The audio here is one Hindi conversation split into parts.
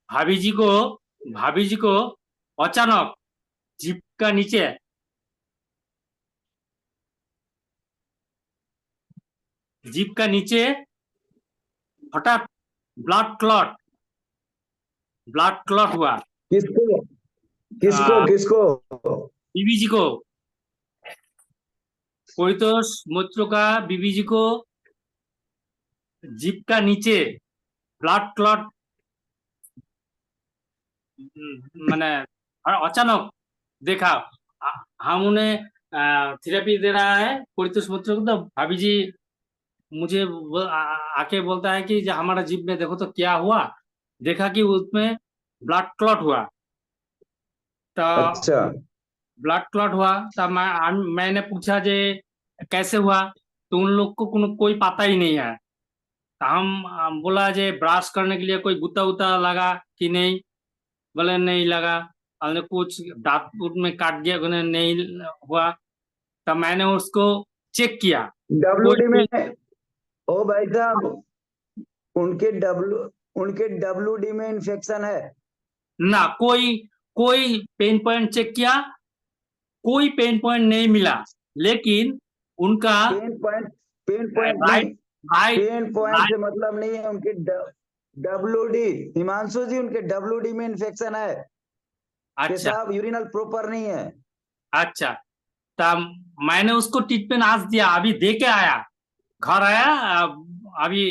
भाभी जी को अचानक जीप का नीचे हठात ब्लड क्लॉट हुआ। किसको किसको आ, किसको? बीबी जी को, कोई तो मोत्रो का बीबी जी को जीप का नीचे ब्लड क्लॉट मैंने अचानक देखा। हम उन्हें थेरेपी दे रहा है परितोष मित्र को, तो भाभी जी मुझे आके बोलता है कि हमारा जीप में देखो तो क्या हुआ। देखा कि उसमें ब्लड क्लॉट हुआ। तो अच्छा, ब्लड क्लॉट हुआ तो मैंने पूछा जे कैसे हुआ, तो उन लोग को कोई पता ही नहीं है। तो हम बोला जे ब्रश करने के लिए कोई गुता उता लगा कि नहीं, बोले नहीं लगा। हमने कुछ दांत उत में काट दिया, उन्हें नहीं हुआ। तब मैंने उसको चेक किया। कोई डब्ल्यूडी कोई में। ओ भाई साहब, उनके डब्ल्यूडी में इन्फेक्शन है? ना, कोई पेन पॉइंट चेक किया, कोई पेन पॉइंट नहीं मिला। लेकिन उनका पेन पॉइंट नहीं, राइट राइट पेन पॉइंट से राइट। मतलब नहीं है। उनके डब्ल्यूडी, हिमांशु जी, उनके डब्ल्यूडी में इन्फेक्शन है। अच्छा पेशाब यूरिनल प्रॉपर नहीं है। अच्छा। तब मैंने उसको ट्रीटमेंट आज दिया, अभी दे के आया, घर आया। अभी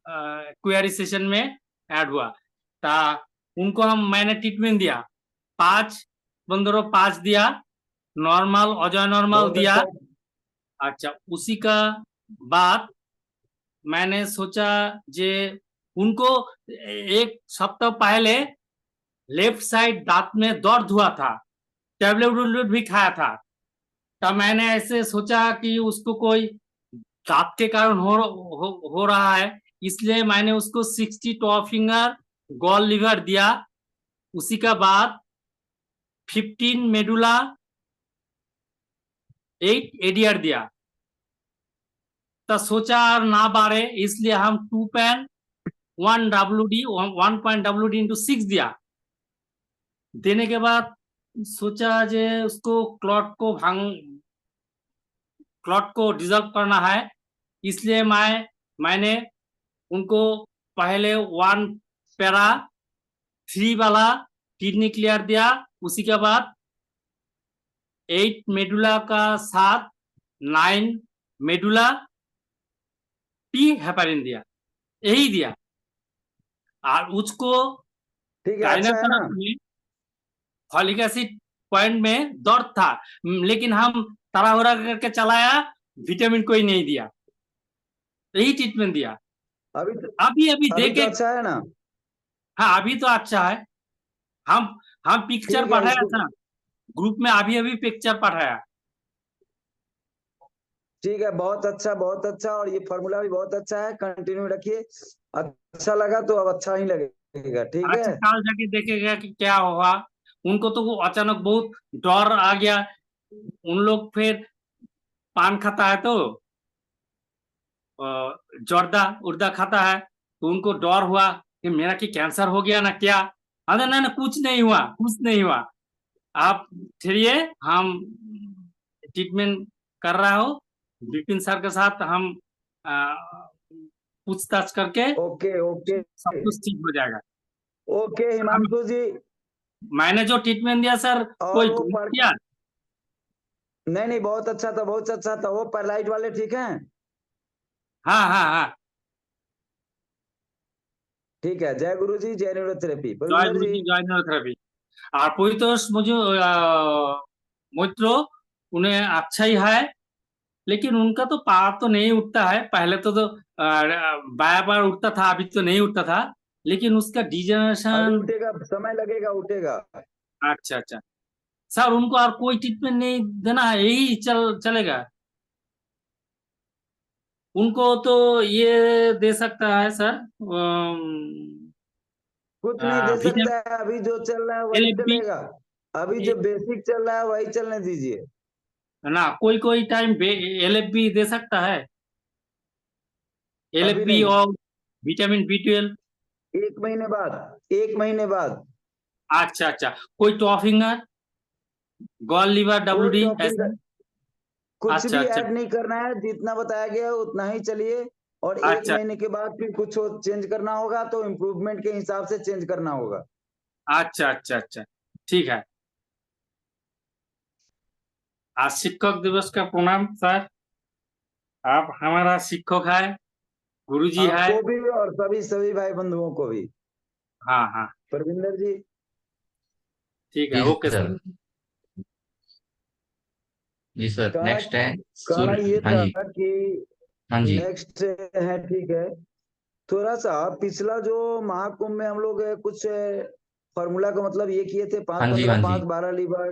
क्वेरी सेशन में ऐड हुआ। ता उनको मैंने ट्रीटमेंट दिया, 5 15 5 दिया, नॉर्मल अजय नॉर्मल बहुत दिया। अच्छा। अच्छा, उसी का बाद मैंने सोचा जे उनको 1 सप्ताह पहले लेफ्ट साइड दांत में दर्द हुआ था, टैबलेट भी खाया था। तब मैंने ऐसे सोचा कि उसको कोई दांत के कारण हो रहा है, इसलिए मैंने उसको 60 टॉ फिंगर गॉल लिवर दिया। उसी का बाद 15 मेडुला 8 एडीआर दिया। तो सोचा और ना बारे, इसलिए हम 2 पेन 1 WD 1 पॉइंट WD इंटू 6 दिया। देने के बाद सोचा जे उसको क्लॉट को डिजॉल्व करना है, इसलिए मैंने उनको पहले 1 पैरा 3 वाला किडनी क्लियर दिया। उसी के बाद 8 मेडुला का साथ 9 मेडुला टी हेपारिन दिया, यही दिया। और उसको ठीक है, अच्छा है ना? गायनाकोलॉजी में फॉलिक एसिड पॉइंट में दर्द था, लेकिन हम तराहुरा करके चलाया, विटामिन कोई नहीं दिया, यही ट्रीटमेंट दिया। अभी अभी अभी अभी तो देखे। अच्छा है ना? हाँ, अभी तो अच्छा है। हम पिक्चर ठीक है, पढ़ाया इसको था ग्रुप में, अभी अभी पिक्चर पढ़ाया। ठीक है, बहुत अच्छा बहुत अच्छा। और ये फॉर्मूला भी बहुत अच्छा है, कंटिन्यू रखिए। अच्छा लगा तो अब अच्छा ही लगेगा, ठीक है। अच्छा, कल जाके देखेगा कि क्या होगा। उनको तो वो अचानक बहुत डर आ गया। उन लोग फिर पान खाता है तो जर्दा उर्दा खाता है, तो उनको डर हुआ कि मेरा की कैंसर हो गया ना क्या। अरे ना ना, कुछ नहीं हुआ, कुछ नहीं हुआ। आप ठहरिए, हम ट्रीटमेंट कर रहा हो विपिन सर के साथ। हम आ, पूछताछ करके ओके ओके। सब कुछ ठीक हो जाएगा। ओके हम हिमांशु जी। मैंने जो ट्रीटमेंट दिया सर, और कोई वो गलत पढ़, किया? नहीं नहीं, बहुत अच्छा था बहुत अच्छा था। वो पैरालाइट वाले ठीक हैं? हाँ हाँ हाँ। ठीक है, जय गुरु जी, जय न्यूरोथेरेपी, जय बलविंदर गुरु जी। जी, जय न्यूरोथेरेपी। और परितोष मुझे मित्रों, उन्हें अच्छा ही है, लेकिन उनका तो पार तो नहीं उठता है। पहले तो बार बार उठता था, अभी तो नहीं उठता था, लेकिन उसका अभी डिजेनरेशन। उठेगा, समय लगेगा, उठेगा। अच्छा अच्छा। सर, उनको और कोई ट्रीटमेंट नहीं देना है, यही चलेगा? उनको तो ये दे सकता है सर, कुछ नहीं दे विटामिन सकता है, अभी जो चल रहा है वही LFB। चलेगा। अभी जो बेसिक चल रहा है वही चलने दीजिए। ना, कोई कोई टाइम LFB दे सकता है, अभी LFB नहीं। और विटामिन B12? 1 महीने बाद, 1 महीने बाद। अच्छा अच्छा, कोई टॉफिंगर, गॉल लीवर, कोई WD टॉपिंग ऐसा? कुछ अच्छा भी अच्छा ऐड नहीं करना है, जितना बताया गया है उतना ही चलिए। और एक अच्छा महीने के बाद फिर कुछ चेंज करना होगा तो इम्प्रूवमेंट के हिसाब से चेंज करना होगा। अच्छा अच्छा अच्छा, ठीक है। आज शिक्षक दिवस का प्रणाम सर। आप हमारा शिक्षक है, गुरुजी है। आपको भी और सभी सभी भाई बंधुओं को भी। हाँ हाँ, परविंदर जी, ठीक है, जी ओके सर। सर। जी सर, कहना नेक्स्ट है कहना सूर्य। ये हाँ था जी। कि हाँ जी। नेक्स्ट है, ठीक है। थोड़ा सा पिछला जो महाकुंभ में हम लोग कुछ फार्मूला का मतलब ये किए थे, 5 हाँ जी। 15 हाँ 5 जी, 12 लीवर,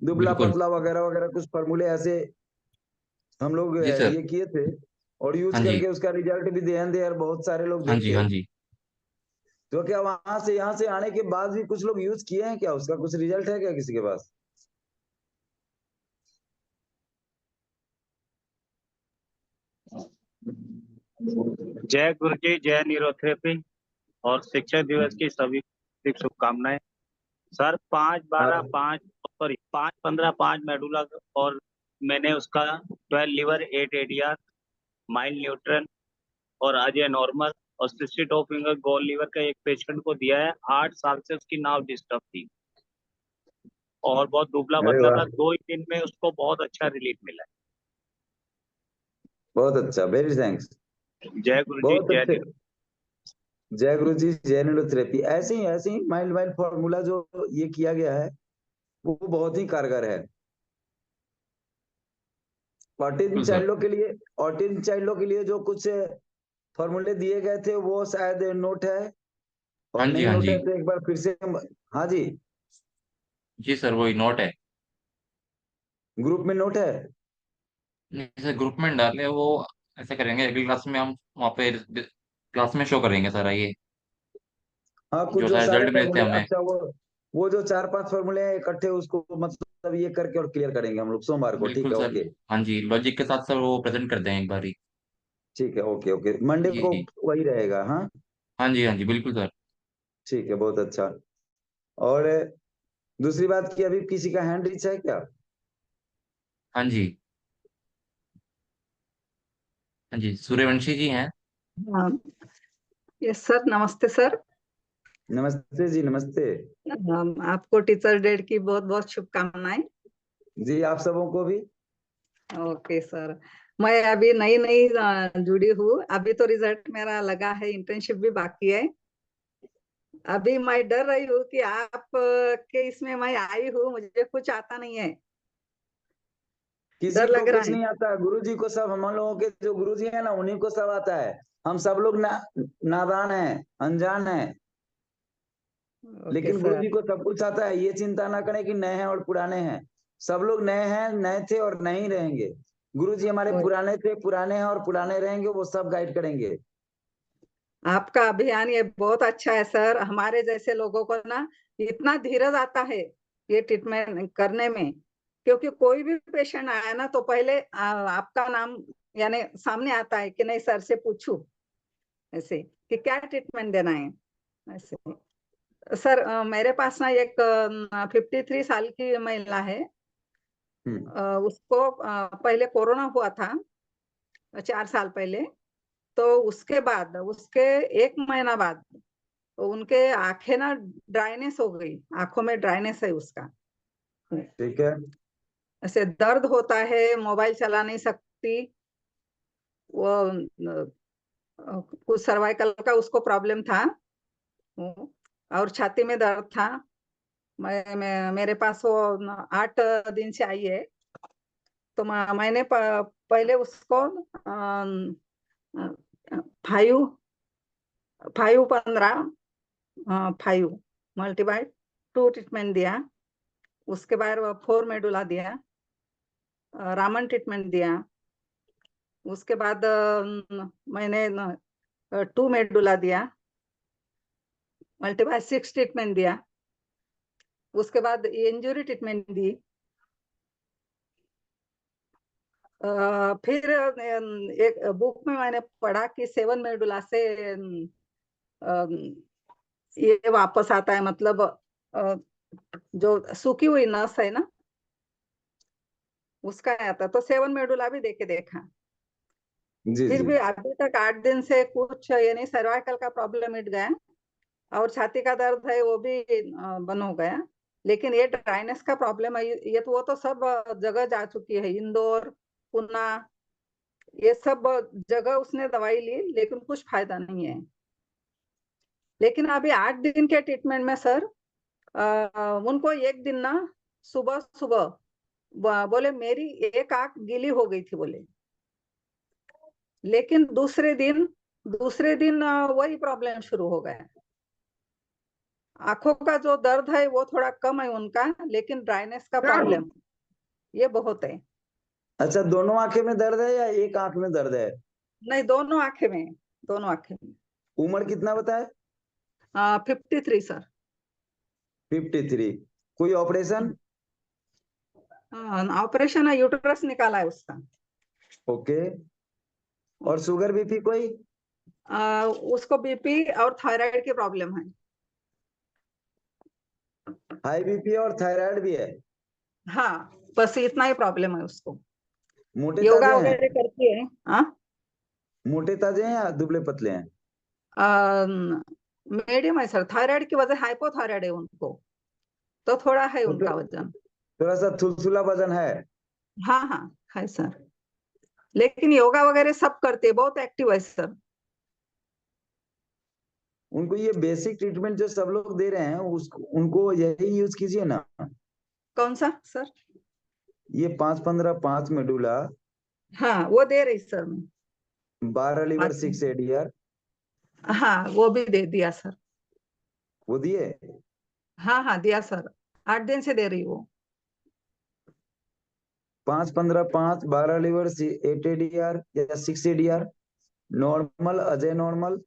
दुबला बिल्कुल। पतला वगैरह वगैरह कुछ फार्मूले ऐसे हम लोग जी सर। ये किए थे। और यूज हाँ जी। करके उसका रिजल्ट भी ध्यान दे और बहुत सारे लोग हाँ जी। देखे। हाँ जी। तो क्या वहां से यहाँ से आने के बाद भी कुछ लोग यूज किए हैं क्या? उसका कुछ रिजल्ट है क्या किसी के पास? जय गुरु जी, जय न्यूरोथेरेपी और शिक्षक दिवस की सभी हार्दिक शुभकामनाएं। सर 5 12 5 सॉरी 5 15 5 मेडुला और मैंने उसका 12 लीवर 8 ADR माइल्ड न्यूट्रल और अजय नॉर्मल और 62 फिंगर गोल लीवर का एक पेशेंट को दिया है। 8 साल से उसकी नाव डिस्टर्ब थी और बहुत दुबला अरे पतला वाह, था। 2 ही दिन में उसको बहुत अच्छा रिलीफ मिला बहुत अच्छा, वेरी थैंक्स। है। जय गुरु जी, बहुत जय अच्छे। न्यूरो। जय गुरु जी, जय न्यूरोथेरेपी। ऐसे ही माइल्ड माइल्ड फॉर्मूला जो ये किया गया है वो बहुत ही कारगर है। ऑटिज्म बिल्कुल सर। चाइल्डों के लिए, ऑटिज्म चाइल्डों के लिए जो कुछ फॉर्मूले दिए गए थे वो शायद नोट है, और हाँ जी। नहीं हाँ नोट जी। है तो एक बार फिर से। हाँ जी, जी सर, वही नोट है। ग्रुप में नोट है। नहीं सर, ग्रुप में डाले वो। ऐसे करेंगे, अगली क्लास में हम वहाँ पे क्लास में शो करेंगे सर, आइए। हाँ, कुछ जो जो सा सारे रिजल्ट मिले थे फॉर्मूले, हमें। अच्छा वो जो 4 5 फॉर्मूले हैं इकट्ठे, उसको मतलब ये करके और क्लियर करेंगे हम लोग सोमवार को। ठीक बिल्कुल है, सर। ओके। हाँ जी, लॉजिक के साथ सर वो प्रेजेंट कर दें एक बार ही। ठीक है, ओके ओके, मंडे जी को जी। वही रहेगा। हाँ, हाँ जी। हाँ जी, बिल्कुल सर। ठीक है, बहुत अच्छा। और दूसरी बात की, अभी किसी का हैंड रीच है क्या? हाँ जी। हाँ जी, सूर्यवंशी जी हैं। हाँ, यस सर, नमस्ते सर। नमस्ते जी, नमस्ते आपको टीचर डे की बहुत बहुत शुभकामनाएं। जी, आप सबों को भी। ओके सर, मैं अभी नई नई जुड़ी हूँ। अभी तो रिजल्ट मेरा लगा है, इंटर्नशिप भी बाकी है। अभी मैं डर रही हूँ कि आप के इसमें मैं आई हूँ, मुझे कुछ आता नहीं है, किसी डर को लग रहा कुछ है। नहीं आता, गुरु जी को सब, हम लोगों के जो गुरु जी है ना उन्हीं को सब आता है। हम सब लोग नादान हैं, अनजान हैं, ओके लेकिन गुरु सर। जी को सब कुछ आता है। ये चिंता ना करें कि नए हैं और पुराने हैं। सब लोग नए हैं, नए थे और नए ही रहेंगे। गुरु जी हमारे पुराने थे, पुराने हैं और पुराने रहेंगे, वो सब गाइड करेंगे। आपका अभियान ये बहुत अच्छा है सर। हमारे जैसे लोगों को ना इतना धीरज आता है ये ट्रीटमेंट करने में, क्योंकि कोई भी पेशेंट आया ना तो पहले आपका नाम यानी सामने आता है कि नहीं सर से पूछू ऐसे कि क्या ट्रीटमेंट देना है ऐसे। सर मेरे पास ना एक 53 साल की महिला है। उसको पहले कोरोना हुआ था 4 साल पहले। तो उसके बाद उसके 1 महीना बाद उनके आंखें ना ड्राइनेस हो गई, आंखों में ड्राइनेस है उसका। ठीक है, ऐसे दर्द होता है, मोबाइल चला नहीं सकती वो। कुछ सर्वाइकल का उसको प्रॉब्लम था और छाती में दर्द था। मेरे पास वो 8 दिन से आई है। तो मैंने पहले उसको 5 5 15 5 मल्टीबाइट 2 ट्रीटमेंट दिया। उसके बाद 4 मेडुला दिया, रामन ट्रीटमेंट दिया। उसके बाद मैंने 2 मेडुला दिया, मल्टीबाइट 6 ट्रीटमेंट दिया। उसके बाद इंजुरी ट्रीटमेंट दी। फिर एक बुक में मैंने पढ़ा कि 7 मेडुला से ये वापस आता है, मतलब जो सूखी हुई नस है ना उसका आता, तो 7 मेडुला भी देके देखा। जी फिर जी। भी अभी तक 8 दिन से कुछ यानी सर्वाइकल का प्रॉब्लम मिट गया और छाती का दर्द है वो भी बंद हो गया, लेकिन ये ड्राइनेस का प्रॉब्लम है ये तो वो तो सब जगह जा चुकी है, इंदौर, पुणे, ये सब जगह उसने दवाई ली लेकिन कुछ फायदा नहीं है। लेकिन अभी 8 दिन के ट्रीटमेंट में सर उनको एक दिन ना सुबह सुबह बोले मेरी एक आंख गीली हो गई थी बोले, लेकिन दूसरे दिन वही प्रॉब्लम शुरू हो गया। आंखों का जो दर्द है वो थोड़ा कम है उनका, लेकिन ड्राइनेस का प्रॉब्लम ये बहुत है। अच्छा, दोनों आंखें में दर्द है या एक आंख में दर्द है? नहीं, दोनों आंखें में। उम्र कितना बताए? 53 सर। 53। कोई ऑपरेशन? ऑपरेशन है, यूटेरस निकाला है उसका। ओके। और शुगर बीपी कोई? उसको बीपी और थायराइड की प्रॉब्लम है। हाई बीपी और थायराइड भी है? हाँ, बस इतना ही प्रॉब्लम है उसको। मोटे योगा ताजे हैं? वगैरह करती है। हाँ, मोटे ताजे हैं या दुबले पतले हैं? मीडियम है सर। थायराइड की वजह हाइपोथायराइड है उनको, तो थोड़ा है तो उनका वजन। थोड़ा सा थुलथुला वजन है? हाँ हाँ है सर, लेकिन योगा वगैरह सब करते हैं, बहुत एक्टिव है सर। उनको ये बेसिक ट्रीटमेंट जो सब लोग दे रहे हैं उनको यही यूज कीजिए ना। कौन सा सर? ये 5-15-5 मेडुला, हाँ वो दे रही सर मैं। 12 लीवर, अच्छा। 6 एडीआर, हाँ वो भी दे दिया सर। वो दिए। हाँ हाँ दिया सर, 8 दिन से दे रही वो। 5-15-5, 12 लीवर, 8 एडीआर या 6 ADR, normal, Ajay normal,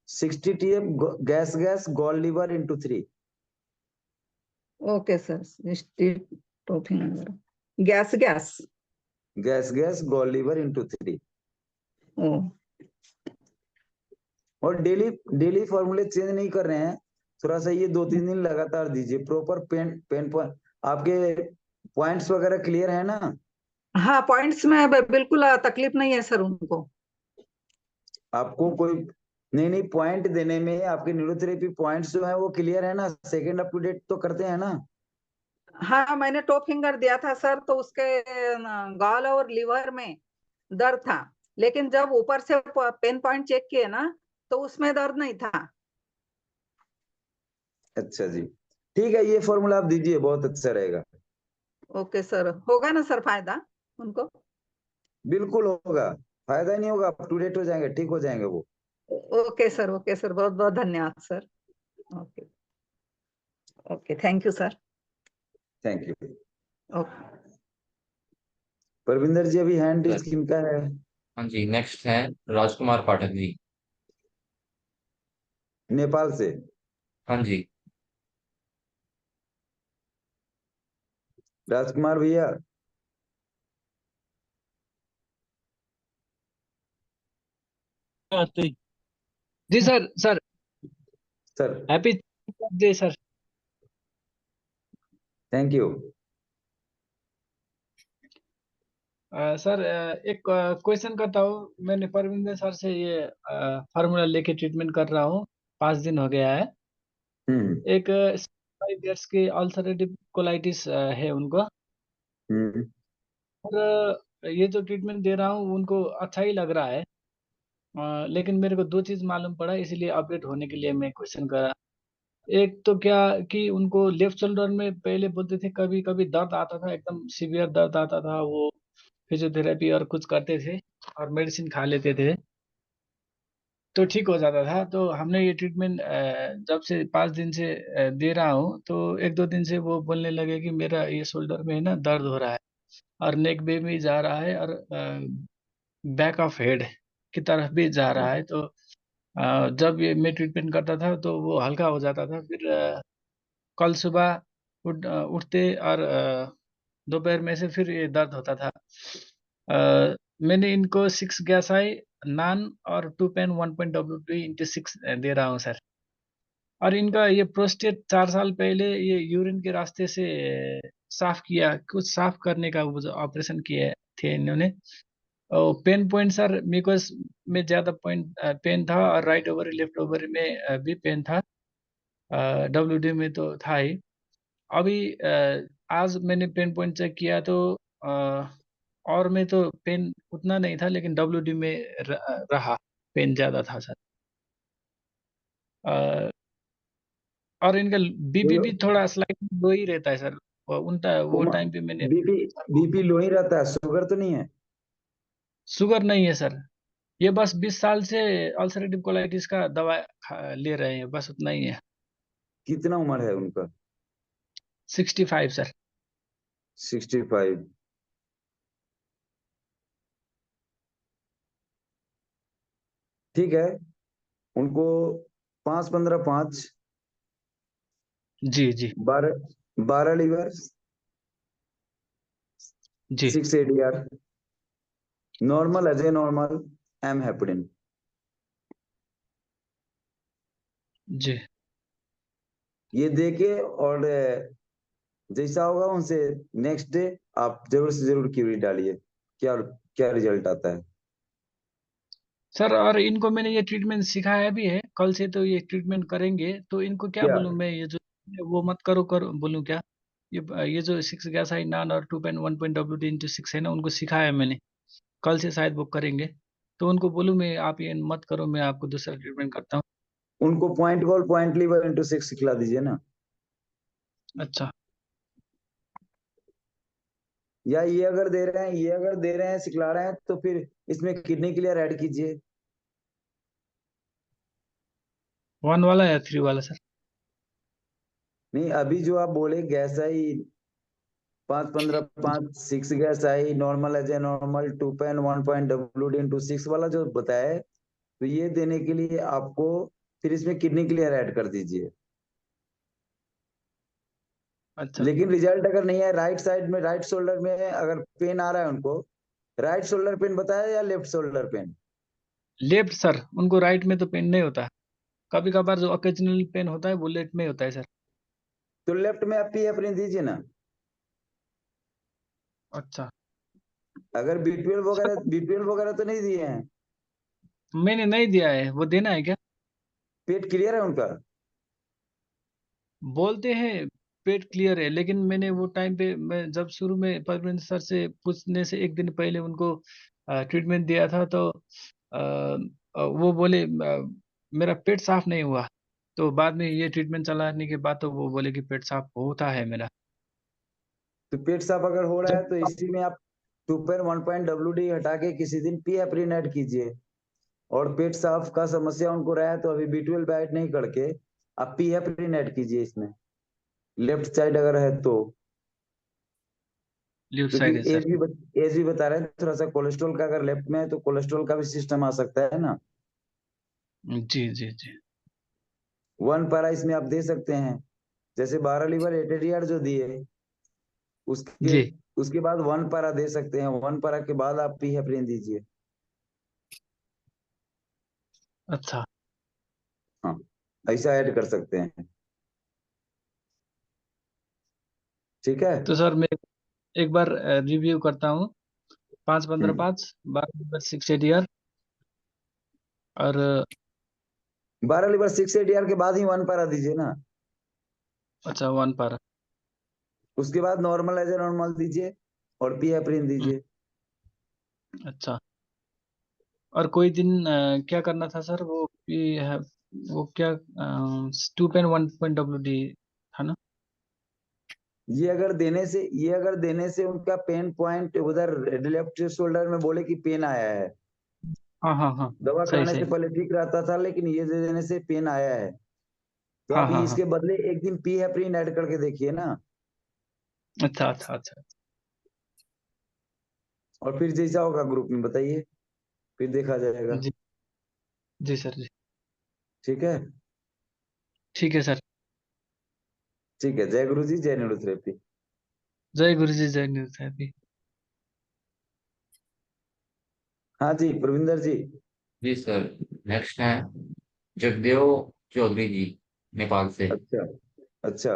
60 TM, gas gall liver into 3। Okay sir, gas gas gall liver into 3। ओ और डेली डेली फॉर्मूले चेंज नहीं कर रहे हैं, थोड़ा सा ये 2-3 दिन लगातार दीजिए। प्रॉपर पेन पॉइंट, आपके पॉइंट्स वगैरह क्लियर है ना? हाँ, पॉइंट्स में बिल्कुल तकलीफ नहीं है सर उनको। आपको कोई नहीं पॉइंट देने में, आपके न्यूरोथेरेपी पॉइंट्स जो है वो क्लियर है ना? सेकंड अप टू डेट तो करते हैं ना? हाँ, मैंने टॉप फिंगर दिया था सर, तो उसके गॉल और लिवर में दर्द था, लेकिन जब ऊपर से पेन पॉइंट चेक किए ना तो उसमें दर्द नहीं था। अच्छा जी, ठीक है, ये फॉर्मूला आप दीजिए, बहुत अच्छा रहेगा। ओके सर, होगा ना सर फायदा उनको? बिल्कुल होगा, फायदा नहीं होगा, अप टू डेट हो जाएंगे, ठीक हो जाएंगे वो। ओके सर, बहुत बहुत धन्यवाद sir. Okay okay, thank you sir. Thank you. Okay. Parvinder ji, अभी हैंड सर, रेज किनका है? हाँ जी, नेक्स्ट है राजकुमार पाठक जी। नेपाल से? हाँ जी। राजकुमार भैया। जी sir. Sir sir. Happy day sir. Thank you. Sir एक क्वेश्चन करता हूँ। मैंने परविंदर सर से ये फार्मूला लेके ट्रीटमेंट कर रहा हूँ, 5 दिन हो गया है। हम्म एक 5 इयर्स की अल्सरेटिव कोलाइटिस है उनको, हम्म और ये जो ट्रीटमेंट दे रहा हूँ उनको अच्छा ही लग रहा है। लेकिन मेरे को 2 चीज मालूम पड़ा, इसलिए अपडेट होने के लिए मैं क्वेश्चन करा। एक तो क्या कि उनको लेफ्ट शोल्डर में पहले बोलते थे कभी कभी दर्द आता था, एकदम सीवियर दर्द आता था, वो फिजियोथेरेपी और कुछ करते थे और मेडिसिन खा लेते थे तो ठीक हो जाता था। तो हमने ये ट्रीटमेंट जब से 5 दिन से दे रहा हूँ, तो 1-2 दिन से वो बोलने लगे कि मेरा ये शोल्डर में ना दर्द हो रहा है और नेक में भी जा रहा है और बैक ऑफ हेड की तरफ भी जा रहा है। तो जब ये मैं ट्रीटमेंट करता था तो वो हल्का हो जाता था। फिर कल सुबह उठते और दोपहर में से फिर ये दर्द होता था। मैंने इनको 6 गैस आई नान और 2 पेन 1.W2 × 6 दे रहा हूँ सर। और इनका ये प्रोस्टेट 4 साल पहले ये यूरिन के रास्ते से साफ किया, कुछ साफ करने का वो ऑपरेशन किए थे इन्होंने। और पेन पॉइंट सर म्यूकस में ज्यादा पॉइंट पेन था, और राइट ओवर लेफ्ट ओवर में भी पेन था। WD में तो था ही। अभी आज मैंने पेन पॉइंट चेक किया तो और में तो पेन उतना नहीं था, लेकिन WD में रहा पेन ज्यादा था सर। अ, और इनका बीपी भी थोड़ा स्लाइड लो ही रहता है सर। उनका वो टाइम पे मैंने बीपी लो ही रहता है, शुगर तो नहीं है? शुगर नहीं है सर। ये बस 20 साल से अल्सरेटिव कोलाइटिस का दवा ले रहे हैं, बस उतना ही है। कितना उम्र है उनका? 65 सर। 65। ठीक है, उनको 5-15-5 जी जी 12 लीवर, जी 6 ADR, normal as a normal, M heparin. जी ये देके और जैसा होगा उनसे नेक्स्ट डे आप जरूर से जरूर क्यूरी डालिए, क्या क्या रिजल्ट आता है। सर। और इनको मैंने ये ट्रीटमेंट सिखाया भी है, कल से तो ये ट्रीटमेंट करेंगे। तो इनको क्या क्या? बोलूं मैं, ये जो वो मत करो बोलूं क्या? ये जो 6 गैस आई नान और 2.1.WD × 6 है ना, उनको सिखाया है मैंने। कल से शायद वो करेंगे। तो उनको बोलूं मैं, आप ये मत करो, मैं आपको दूसरा ट्रीटमेंट करता हूँ। उनको पॉइंट गोल पॉइंट लीवर इंटू 6 सिखला दीजिए ना। अच्छा। या ये अगर दे रहे हैं, सिखला रहे हैं, तो फिर इसमें किडनी क्लियर ऐड कीजिए। 1 वाला या 3 वाला सर? नहीं, अभी जो आप बोले गैस आई 5-15-5 6 गैस आई normal as a normal 2.1.WD × 6 वाला जो बताया, तो ये देने के लिए आपको फिर इसमें किडनी क्लियर ऐड कर दीजिए। अच्छा। लेकिन रिजल्ट अगर नहीं है, राइट साइड में राइट शोल्डर में अगर पेन आ रहा है उनको, राइट शोल्डर पेन बताया या left shoulder pain? Left sir, उनको राइट में तो पेन नहीं होता। कभी कभार जो ओकेजनल पेन होता है वो लेफ्ट में होता है सर। तो लेफ्ट में आप पीएफरिन दीजिए ना। अच्छा अगर सर, बीपीएल वगैरह तो नहीं दिए हैं? मैंने नहीं दिया है, वो देना है क्या? पेट क्लियर है उनका? बोलते हैं पेट क्लियर है, लेकिन मैंने वो टाइम पे, मैं जब शुरू में परवीन सर से पूछने से एक दिन पहले उनको ट्रीटमेंट दिया था, तो वो बोले मेरा पेट साफ नहीं हुआ। तो बाद में ये ट्रीटमेंट चलाने के बाद तो वो बोले कि पेट साफ होता है मेरा। तो पेट साफ अगर हो रहा जब है तो इसी में आप 2.1.WD हटा के किसी दिन पीएफरिन ऐड कीजिए। और पेट साफ का समस्या उनको रहा है तो अभी B12 ऐड नहीं करके आप पीएफरिन ऐड कीजिए इसमें, लेफ्ट साइड अगर है तो। लेफ्ट क्योंकि साइड है सर। एज भी बता रहे हैं, थोड़ा सा कोलेस्ट्रॉल का अगर लेफ्ट में है तो कोलेस्ट्रॉल का भी सिस्टम आ सकता है ना। जी जी जी 1 पैरा इसमें आप दे सकते हैं, जैसे 12 लीवर 8 ADR जो दिए, उसके जी। उसके बाद 1 पैरा दे सकते हैं, 1 पैरा के बाद आप पीएफरिन दीजिए। अच्छा। हाँ, ऐसा ऐड कर सकते हैं। ठीक है। तो सर मैं एक बार रिव्यू करता हूँ। 5-15 हम्म। 5 12 6 ADR और 12 लीवर 6 ADR के बाद ही 1 पैरा दीजिए ना। अच्छा 1 पारा। उसके बाद नॉर्मल एज ए नॉर्मल दीजिए और पीएफरिन दीजिए। अच्छा। और कोई दिन क्या करना था सर, वो वो क्या 2.1.WD था ना? ये अगर देने से उनका पेन पॉइंट उधर लेफ्ट शोल्डर में बोले कि पेन आया है, हाँ हाँ हाँ। दवा सही खाने से सही। पहले ठीक रहता था, लेकिन ये दे देने से पेन आया है, तो हाँ आप हाँ हाँ। इसके बदले एक दिन पीएफरिन ऐड करके देखिए ना। अच्छा अच्छा अच्छा। और फिर जैसा होगा ग्रुप में बताइए, फिर देखा जाएगा। जी जी सर जी। ठीक है। ठीक है सर। ठीक है, जय गुरु जी, जय न्यूरोथेरेपी। जय गुरु जी, जय न्यूज। हाँ जी प्रविंदर जी। जी सर। नेक्स्ट है जगदेव चौधरी जी, नेपाल से। अच्छा अच्छा।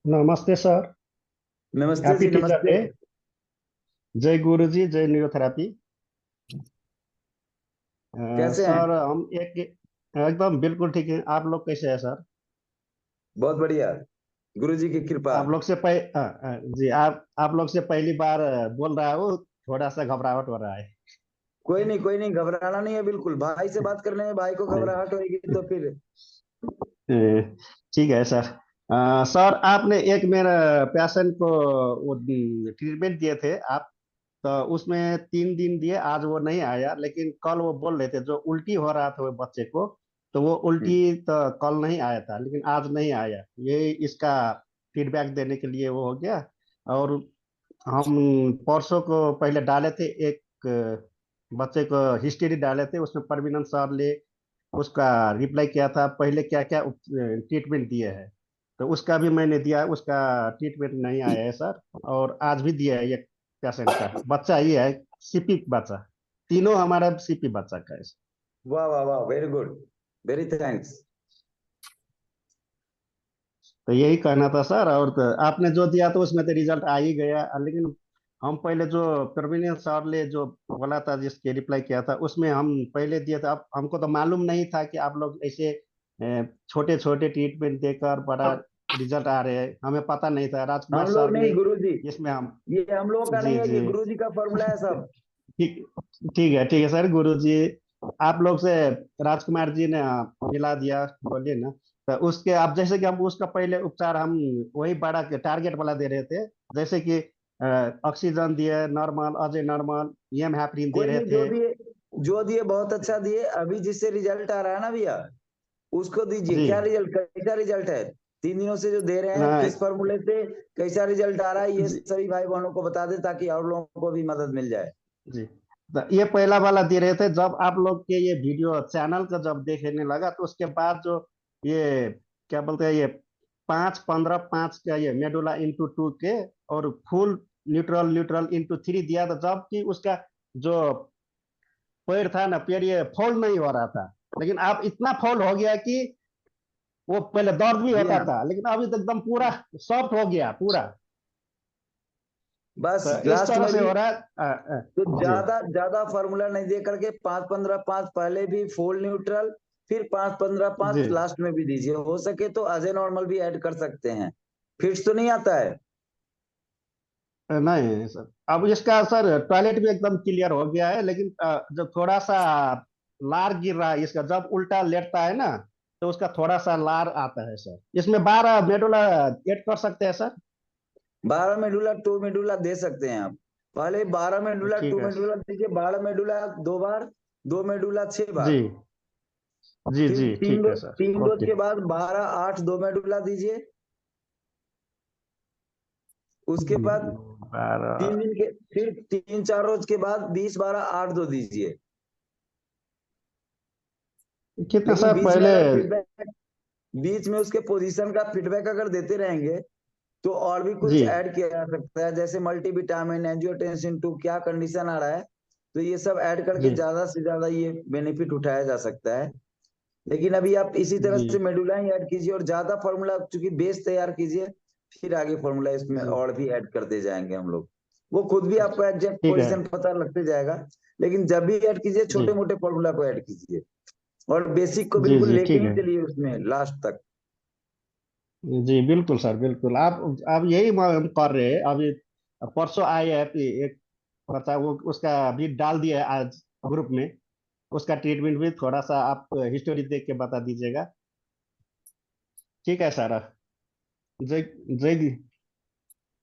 नमस्ते सर। नमस्ते हैप्पी जी टीचर नमस्ते। डे। जय गुरु जी, जय न्यूरोथेरापी। कैसे हैं? सर हम एक एकदम बिल्कुल ठीक है। आप लोग कैसे हैं सर? बहुत बढ़िया, गुरु जी की कृपा। आप लोग से जी आप लोग से पहली बार बोल रहा हूँ, थोड़ा सा घबराहट हो रहा है। कोई नहीं, घबराना नहीं है बिल्कुल। भाई से बात करने में भाई को जी। घबराहट होगी तो फिर। ठीक है सर। सर आपने एक मेरा पेशेंट को वो ट्रीटमेंट दिए थे आप, तो उसमें 3 दिन दिए, आज वो नहीं आया। लेकिन कल वो बोल रहे थे जो उल्टी हो रहा था वो बच्चे को, तो वो उल्टी तो कल नहीं आया था लेकिन आज नहीं आया। ये इसका फीडबैक देने के लिए वो हो गया। और हम परसों को पहले डाले थे एक बच्चे को हिस्ट्री डाले थे, उसमें परवीन सर ने उसका रिप्लाई किया था पहले क्या क्या ट्रीटमेंट दिए हैं, तो उसका भी मैंने दिया। उसका ट्रीटमेंट नहीं आया है सर। और आज भी दिया है एक पेशेंट का बच्चा ही है, सीपी बच्चा। तीनों हमारा सीपी बच्चा का है। वाह वाह वाह, वेरी गुड, वेरी थैंक्स। तो यही कहना था सर। और तो आपने जो दिया तो उसमें तो रिजल्ट आ ही गया, लेकिन हम पहले जो प्रवीण सर ने जो बोला था, जिसके रिप्लाई किया था, उसमें हम पहले दिए थे। अब हमको तो मालूम नहीं था कि आप लोग ऐसे छोटे छोटे ट्रीटमेंट देकर बड़ा रिजल्ट आ रहे हैं। हमें पता नहीं था। राजकुमार हम लोग सर नहीं ने गुरु जी, इसमें हम ये हम लोगों का नहीं जी है, ये जी गुरु जी का फॉर्मूला है सब। ठीक ठीक है सर। गुरु जी आप लोग से राजकुमार जी ने मिला दिया, बोलिए ना। तो उसके अब जैसे कि हम उसका पहले उपचार हम वही बड़ा टारगेट वाला दे रहे थे, जैसे कि ऑक्सीजन दिए normal, Ajay normal, M heparin दे कोई रहे नहीं, थे। जो दिए बहुत अच्छा दिए। अभी जिससे रिजल्ट आ रहा है ना भैया, उसको दीजिए। जी क्या रिजल्ट, कैसा रिजल्ट है? 3 दिनों से जो दे रहे हैं, न, किस फॉर्मूले से कैसा रिजल्ट आ रहा है, ये जी सभी भाई बहनों को बता दे ताकि और लोगों को भी मदद मिल जाए। जी। तो ये पहला वाला दे रहे थे। जब आप लोग के ये वीडियो चैनल का जब देखने लगा, तो उसके बाद जो ये क्या बोलते हैं, ये 5-15-5 का ये मेडुला इंटू 2 के और फुल न्यूट्रल न्यूट्रल इंटू 3 दिया था, जबकि उसका जो पैर था ना, पैर ये फोल्ड नहीं हो रहा था। लेकिन अब इतना फोल्ड हो गया कि वो पहले दर्द भी जी होता हाँ, था, लेकिन अभी तो एकदम पूरा सॉफ्ट हो गया पूरा। बस तो इस लास्ट तरह में से भी हो रहा है। तो जी ज्यादा ज्यादा फार्मूला नहीं दे करके 5-15-5 पहले भी फुल न्यूट्रल, फिर 5-15-5 जी। लास्ट में भी दीजिए। हो सके तो अजय नॉर्मल भी ऐड कर सकते हैं। फिट्स तो नहीं आता है? नहीं सर, अब इसका सर टॉयलेट भी एकदम क्लियर हो गया है। लेकिन जब थोड़ा सा लार गिर रहा है इसका, जब उल्टा लेटता है ना, तो उसका थोड़ा सा लार आता है सर। इसमें 12 मेडुला ऐड कर सकते हैं सर? 12 मेडुला 2 मेडुला दे सकते हैं आप। पहले 12 मेडुला ठीक 2 है। मेडुला दीजिए। 12 मेडुला 2 बार, 2 मेडुला 6 बार। जी जी फिर जी ठीक है सर। तीन डोज ओके। के बाद 12-8 2 मेडुला दीजिए। उसके बाद 12 3 दिन के, फिर 3-4 रोज के बाद 20-12-8 2 दीजिए। कितना लेकिन सर बीच में पहले? अगर फीडबैक, बीच में उसके पोजीशन का फीडबैक अगर देते रहेंगे तो और भी जी कुछ ऐड किया जा सकता है, जैसे मल्टीविटामिन, एंजियोटेंसिन 2, क्या कंडीशन आ रहा है, तो ये सब ऐड करके जी ज्यादा से ज्यादा ये बेनिफिट उठाया जा सकता है। लेकिन अभी आप इसी तरह जी से मेडुला ही ऐड कीजिए और ज्यादा फॉर्मूला, चूंकि बेस तैयार कीजिए, फिर आगे फॉर्मूला इसमें जी और भी ऐड करते जाएंगे हम लोग। वो खुद भी आपको एग्जैक्ट ठीक है। पोजीशन पता लगते जाएगा। लेकिन जब भी ऐड कीजिए, जी छोटे मोटे फॉर्मूला को ऐड कीजिए और बेसिक को जी बिल्कुल जी लेके ठीक ही है। चलिए उसमें लास्ट तक। जी बिल्कुल सर, बिल्कुल। आप यही हम कर रहे हैं अभी। परसों आए हैं कि एक बच्चा, वो उसका भी डाल दिया है आज ग्रुप में। उसका ट्रीटमेंट भी थोड़ा सा आप हिस्टोरी देख के बता दीजिएगा। ठीक है सर। जय जय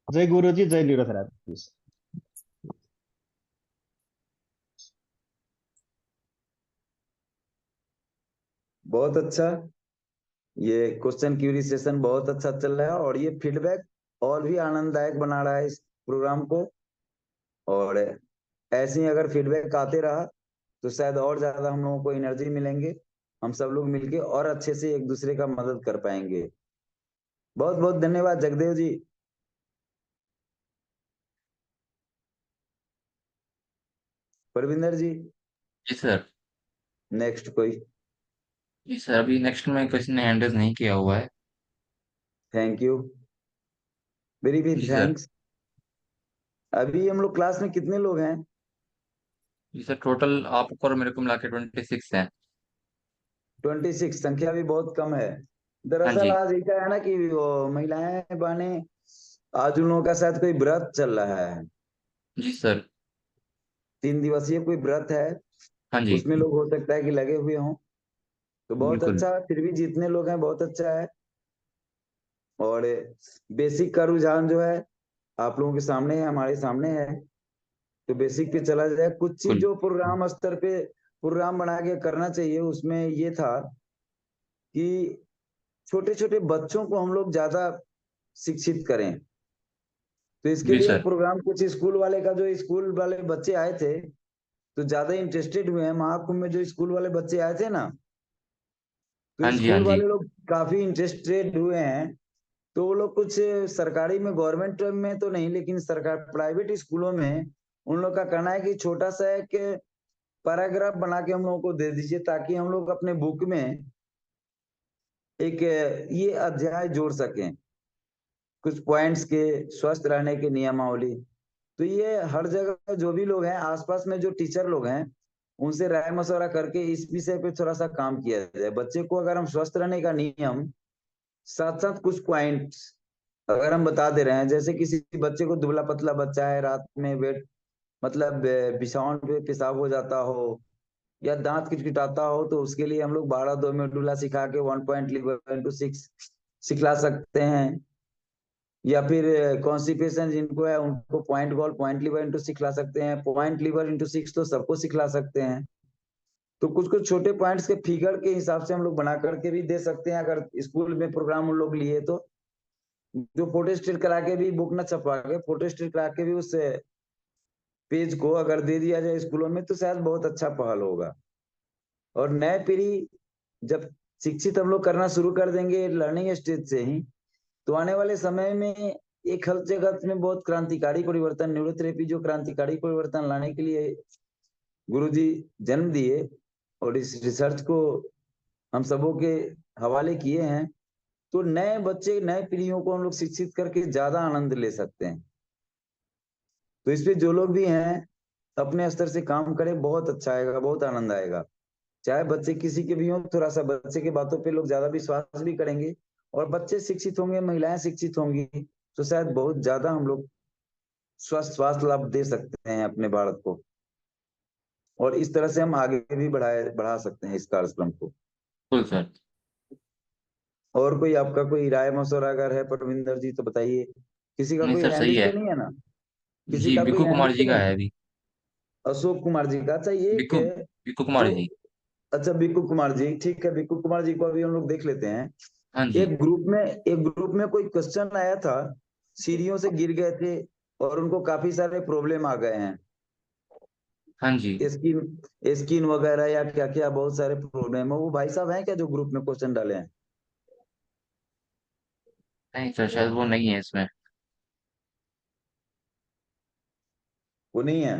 जय गुरु जी, जय न्यूरोथेरापी। बहुत अच्छा, ये क्वेश्चन क्यूरी सेशन बहुत अच्छा चल रहा है और ये फीडबैक और भी आनंददायक बना रहा है इस प्रोग्राम को। और ऐसे ही अगर फीडबैक आते रहा तो शायद और ज्यादा हम लोगों को एनर्जी मिलेंगे। हम सब लोग मिलके और अच्छे से एक दूसरे का मदद कर पाएंगे। बहुत बहुत धन्यवाद जगदेव जी। परविंदर जी, जी सर। नेक्स्ट कोई? जी सर, अभी नेक्स्ट में किसी ने हैंड रेज नहीं किया हुआ है। थैंक यू, वेरी वेरी जी सर। थैंक्स। अभी हम लोग क्लास में कितने लोग हैं? जी सर, टोटल आपको और मेरे को मिला के 26 है। 26, संख्या भी बहुत कम है। हाँ दरअसल जी। आज ऐसा है ना कि वो महिलाएं बहने, आज उन लोगों का शायद कोई व्रत चल रहा है, जी सर। 3 दिवसीय कोई व्रत है, हाँ जी। उसमें लोग हो सकता है कि लगे हुए हों। तो बहुत बिल्कुल। अच्छा, फिर भी जितने लोग हैं बहुत अच्छा है। और बेसिक का रुझान जो है आप लोगों के सामने है, हमारे सामने है। तो बेसिक पे चला जाए। कुछ चीज बिल्कुल। जो प्रोग्राम स्तर पे प्रोग्राम बना के करना चाहिए, उसमें ये था कि छोटे छोटे बच्चों को हम लोग ज्यादा शिक्षित करें। तो इसके जी लिए एक सर। प्रोग्राम कुछ स्कूल वाले का, जो स्कूल वाले बच्चे आए थे तो ज्यादा इंटरेस्टेड हुए हैं महाकुंभ में। जो स्कूल वाले बच्चे आए थे ना, तो हाँ जी। हाँ स्कूल जी। वाले लोग काफी इंटरेस्टेड हुए हैं। तो वो लोग कुछ सरकारी में, गवर्नमेंट में तो नहीं, लेकिन सरकार प्राइवेट स्कूलों में उन लोग का कहना है कि छोटा सा एक पैराग्राफ बना के हम लोगों को दे दीजिए, ताकि हम लोग अपने बुक में एक ये अध्याय जोड़ सकें, कुछ पॉइंट्स के, स्वस्थ रहने की नियमावली। तो ये हर जगह जो भी लोग हैं, आसपास में जो टीचर लोग हैं, उनसे राय मशवरा करके इस विषय पे थोड़ा सा काम किया जाए। बच्चे को अगर हम स्वस्थ रहने का नियम, साथ साथ कुछ पॉइंट्स अगर हम बता दे रहे हैं, जैसे किसी बच्चे को, दुबला पतला बच्चा है, रात में वेट मतलब बिछावन पे पेशाब हो जाता हो या दांत किटकिटाता हो, तो उसके लिए हम लोग 12 2 मेडुला सिखा के 1.6 सिखला सकते हैं। या फिर कॉन्स्टिपेशन जिनको है, उनको पॉइंट गोल पॉइंट लीवर इंटू सिखला सकते हैं। पॉइंट लीवर इंटू 6 तो सबको सिखला सकते हैं। तो कुछ कुछ छोटे पॉइंट्स के फिगर के हिसाब से हम लोग बना करके भी दे सकते हैं, अगर स्कूल में प्रोग्राम उन लोग लिए तो। जो फोटो स्टेट करा के भी, बुक न छपवा के फोटो स्टेट करा के भी उस पेज को अगर दे दिया जाए स्कूलों में, तो शायद बहुत अच्छा पहल होगा। और नए पीढ़ी जब शिक्षित हम लोग करना शुरू कर देंगे लर्निंग स्टेज से ही, तो आने वाले समय में एक हर जगत में बहुत क्रांतिकारी परिवर्तन, न्यूरोथेरेपी जो क्रांतिकारी परिवर्तन लाने के लिए गुरुजी जन्म दिए और इस रिसर्च को हम सबों के हवाले किए हैं, तो नए बच्चे, नए पीढ़ियों को हम लोग शिक्षित करके ज्यादा आनंद ले सकते हैं। तो इस पे जो लोग भी हैं अपने स्तर से काम करें, बहुत अच्छा आएगा, बहुत आनंद आएगा। चाहे बच्चे किसी के भी हों, थोड़ा सा बच्चे के बातों पे लोग ज्यादा विश्वास भी करेंगे, और बच्चे शिक्षित होंगे, महिलाएं शिक्षित होंगी, तो शायद बहुत ज्यादा हम लोग स्वस्थ स्वास्थ्य लाभ दे सकते हैं अपने बालक को। और इस तरह से हम आगे भी बढ़ा सकते हैं इस कार्यक्रम को। बिल्कुल सर। और कोई आपका कोई राय मशवरा अगर है परविंदर जी तो बताइए। किसी का नहीं कोई सर, सही हैंडिज है। तो नहीं है ना? किसी जी, का कोई बिक्कू कुमार हैंडिज जी तो का नहीं? है अभी। अशोक कुमार जी का? अच्छा, ये बिक्कू बिक्कू कुमार तो जी। अच्छा, बिक्कू कुमार जी, ठीक है। बिक्कू कुमार जी को अभी हम लोग देख लेते हैं। हाँ जी। एक ग्रुप में कोई क्वेश्चन आया था, सीढ़ियों से गिर गए थे और उनको काफी सारे प्रॉब्लम आ गए हैं, हाँ जी। स्किन स्किन वगैरह या क्या क्या, बहुत सारे प्रॉब्लम है। वो भाई साहब हैं क्या जो ग्रुप में क्वेश्चन डाले हैं? नहीं सर, शायद वो नहीं है इसमें। वो नहीं है?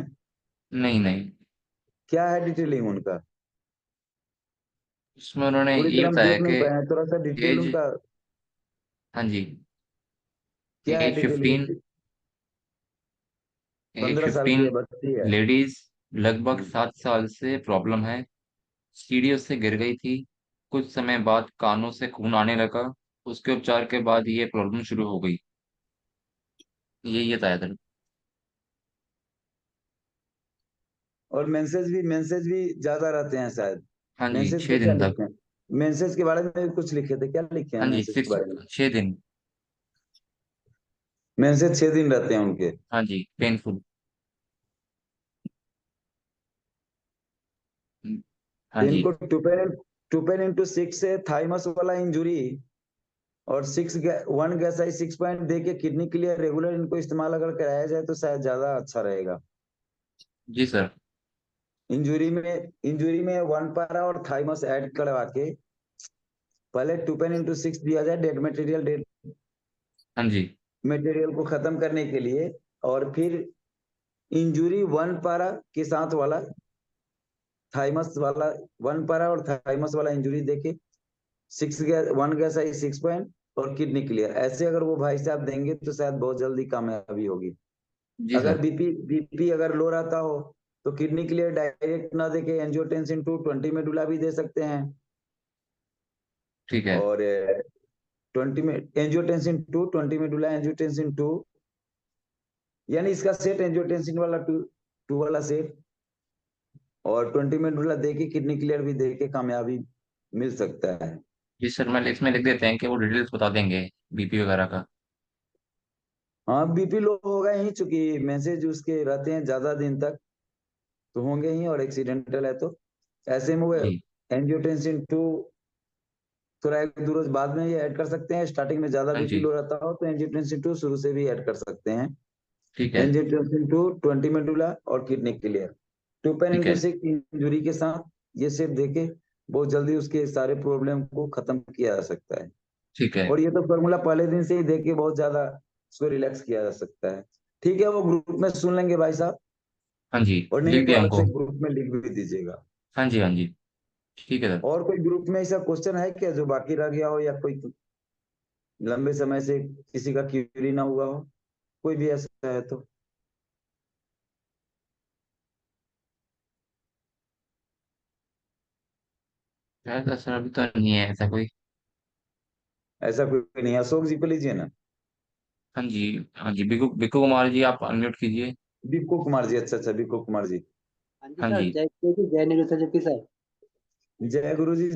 नहीं नहीं। क्या है डिटेलिंग उनका? इसमें उन्होंने पूरी ये तरह हम बताया देख नहीं कि पाए हैं, थोड़ा सा डिटेल एज। उनका हाँ जी। क्या है? एज डिटेलिंग 15। उसकी? एज 15 साल की 15 है, बच्ची है। लेडीज, लगभग 7 साल से प्रॉब्लम है। सीढ़ियों से गिर गई थी। कुछ समय बाद कानों से खून आने लगा। उसके उपचार के बाद ये प्रॉब्लम शुरू हो गई। यही बताया था। और मेंसेज भी ज्यादा रहते हैं शायद। हाँ जी, मेंसेज का छह क्या दिन तक। लिखे हैं? मेंसेज के बारे में भी कुछ लिखे थे, क्या लिखे हैं हाँ जी, मेंसेज के सिक्स। बारे में? 6 दिन। मेंसेज 6 दिन रहते हैं उनके। हाँ जी, पेनफुल। हाँ तो जी। इनको 2 पेन इंटू 6 से थाइमस वाला इंजुरी, और 1 गैसाई 6 पॉइंट दे के किडनी के लिए रेगुलर इनको इस्तेमाल अगर कराया जाए तो शायद ज्यादा अच्छा रहेगा। जी सर। इंजुरी में 1 पारा और थाइमस ऐड करवा के पहले 2 पेन इंटू 6 दिया जाए, डेड हाँ जी। मटेरियल को खत्म करने के लिए। और फिर इंजुरी वन पारा के साथ वाला, थाइमस वाला, वन पारा और थाइमस वाला इंजुरी देके 1 गैस आई 6 पॉइंट और किडनी क्लियर, ऐसे अगर वो भाई साहब देंगे तो शायद बहुत जल्दी कामयाबी होगी। जी अगर सर। बीपी अगर लो रहता हो तो किडनी क्लियर डायरेक्ट ना देके एंजियोटेंसिन 2 20 मेडुला भी दे सकते हैं। ठीक है। और 20 में एंजियोटेंसिन 2 20 मेडुला एंजियोटेंसिन 2, यानी इसका सेट एंजियोटेंसिन वाला 2 वाला सेट और 20 मेडुला देके किडनी क्लियर भी देके कामयाबी मिल सकता है। जी सर, मैं इसमें लिख देते हैं कि वो डिटेल्स बता देंगे बीपी वगैरह का। हाँ बीपी लो होगा ही, चूंकि मैसेज उसके रहते हैं ज्यादा दिन तक तो होंगे ही, और एक्सीडेंटल है तो ऐसे में वो जी। एंजियोटेंसिन 2 थोड़ा एक दो रोज बाद में ये ऐड कर सकते हैं। स्टार्टिंग में ज्यादा हाँ बीपी जी। लो रहता हो तो एंजियोटेंसिन 2 शुरू से भी ऐड कर सकते हैं। ठीक है। एंजियोटेंसिन 2 20 मेडुला और किडनी क्लियर, टूपेन ठीक है। इंजुरी के साथ ये सेट देके बहुत जल्दी उसके सारे प्रॉब्लम को खत्म किया जा सकता है। ठीक है। और ये तो फॉर्मूला पहले दिन से ही देके बहुत ज्यादा उसको रिलैक्स किया जा सकता है। ठीक है, वो ग्रुप में सुन लेंगे भाई साहब, हाँ जी, और नहीं लिख तो दिया अलग हमको। से ग्रुप में लिख भी दीजिएगा। हाँ जी, हाँ जी। ठीक है सर। और कोई ग्रुप में ऐसा क्वेश्चन है क्या जो बाकी रह गया हो, या कोई लंबे समय से किसी का क्यूरी ना हुआ हो, कोई भी ऐसा है तो? शायद सर अभी तो नहीं है ऐसा कोई। ऐसा कोई नहीं है, अशोक जी पे लीजिए ना। हाँ जी। हाँ जी, बिकू बिकू कुमार जी, आप अनम्यूट कीजिए। बिक्कू कुमार जी, अच्छा अच्छा, बिक्कू कुमार जी। हाँ जी हाँ सर, जी। जय गुरु जी, जय निरुतजपी सर। जय गुरु जी,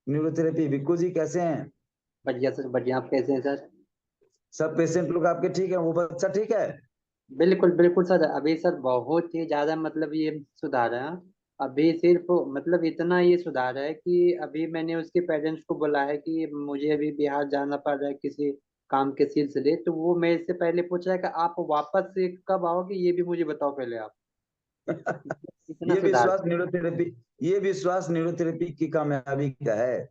न्यूरोथेरेपी। बिक्कू जी कैसे हैं? बढ़िया सर, बढ़िया। आप कैसे हैं सर? सब पेशेंट लोग आपके ठीक है? वो बच्चा ठीक है? बिल्कुल बिल्कुल सर, अभी सर बहुत ही ज्यादा मतलब ये सुधार है। अभी सिर्फ मतलब इतना ये सुधार है कि अभी मैंने उसके पेरेंट्स को बोला है कि मुझे अभी बिहार जाना पड़ रहा है किसी काम के सिलसिले, तो वो मेरे से पहले पूछ रहा है कि आप वापस से कब आओगे, ये भी मुझे बताओ पहले आप। इतना ये सुधार। विश्वास न्यूरोथेरेपी, ये विश्वास न्यूरोथेरेपी की कामयाबी का है।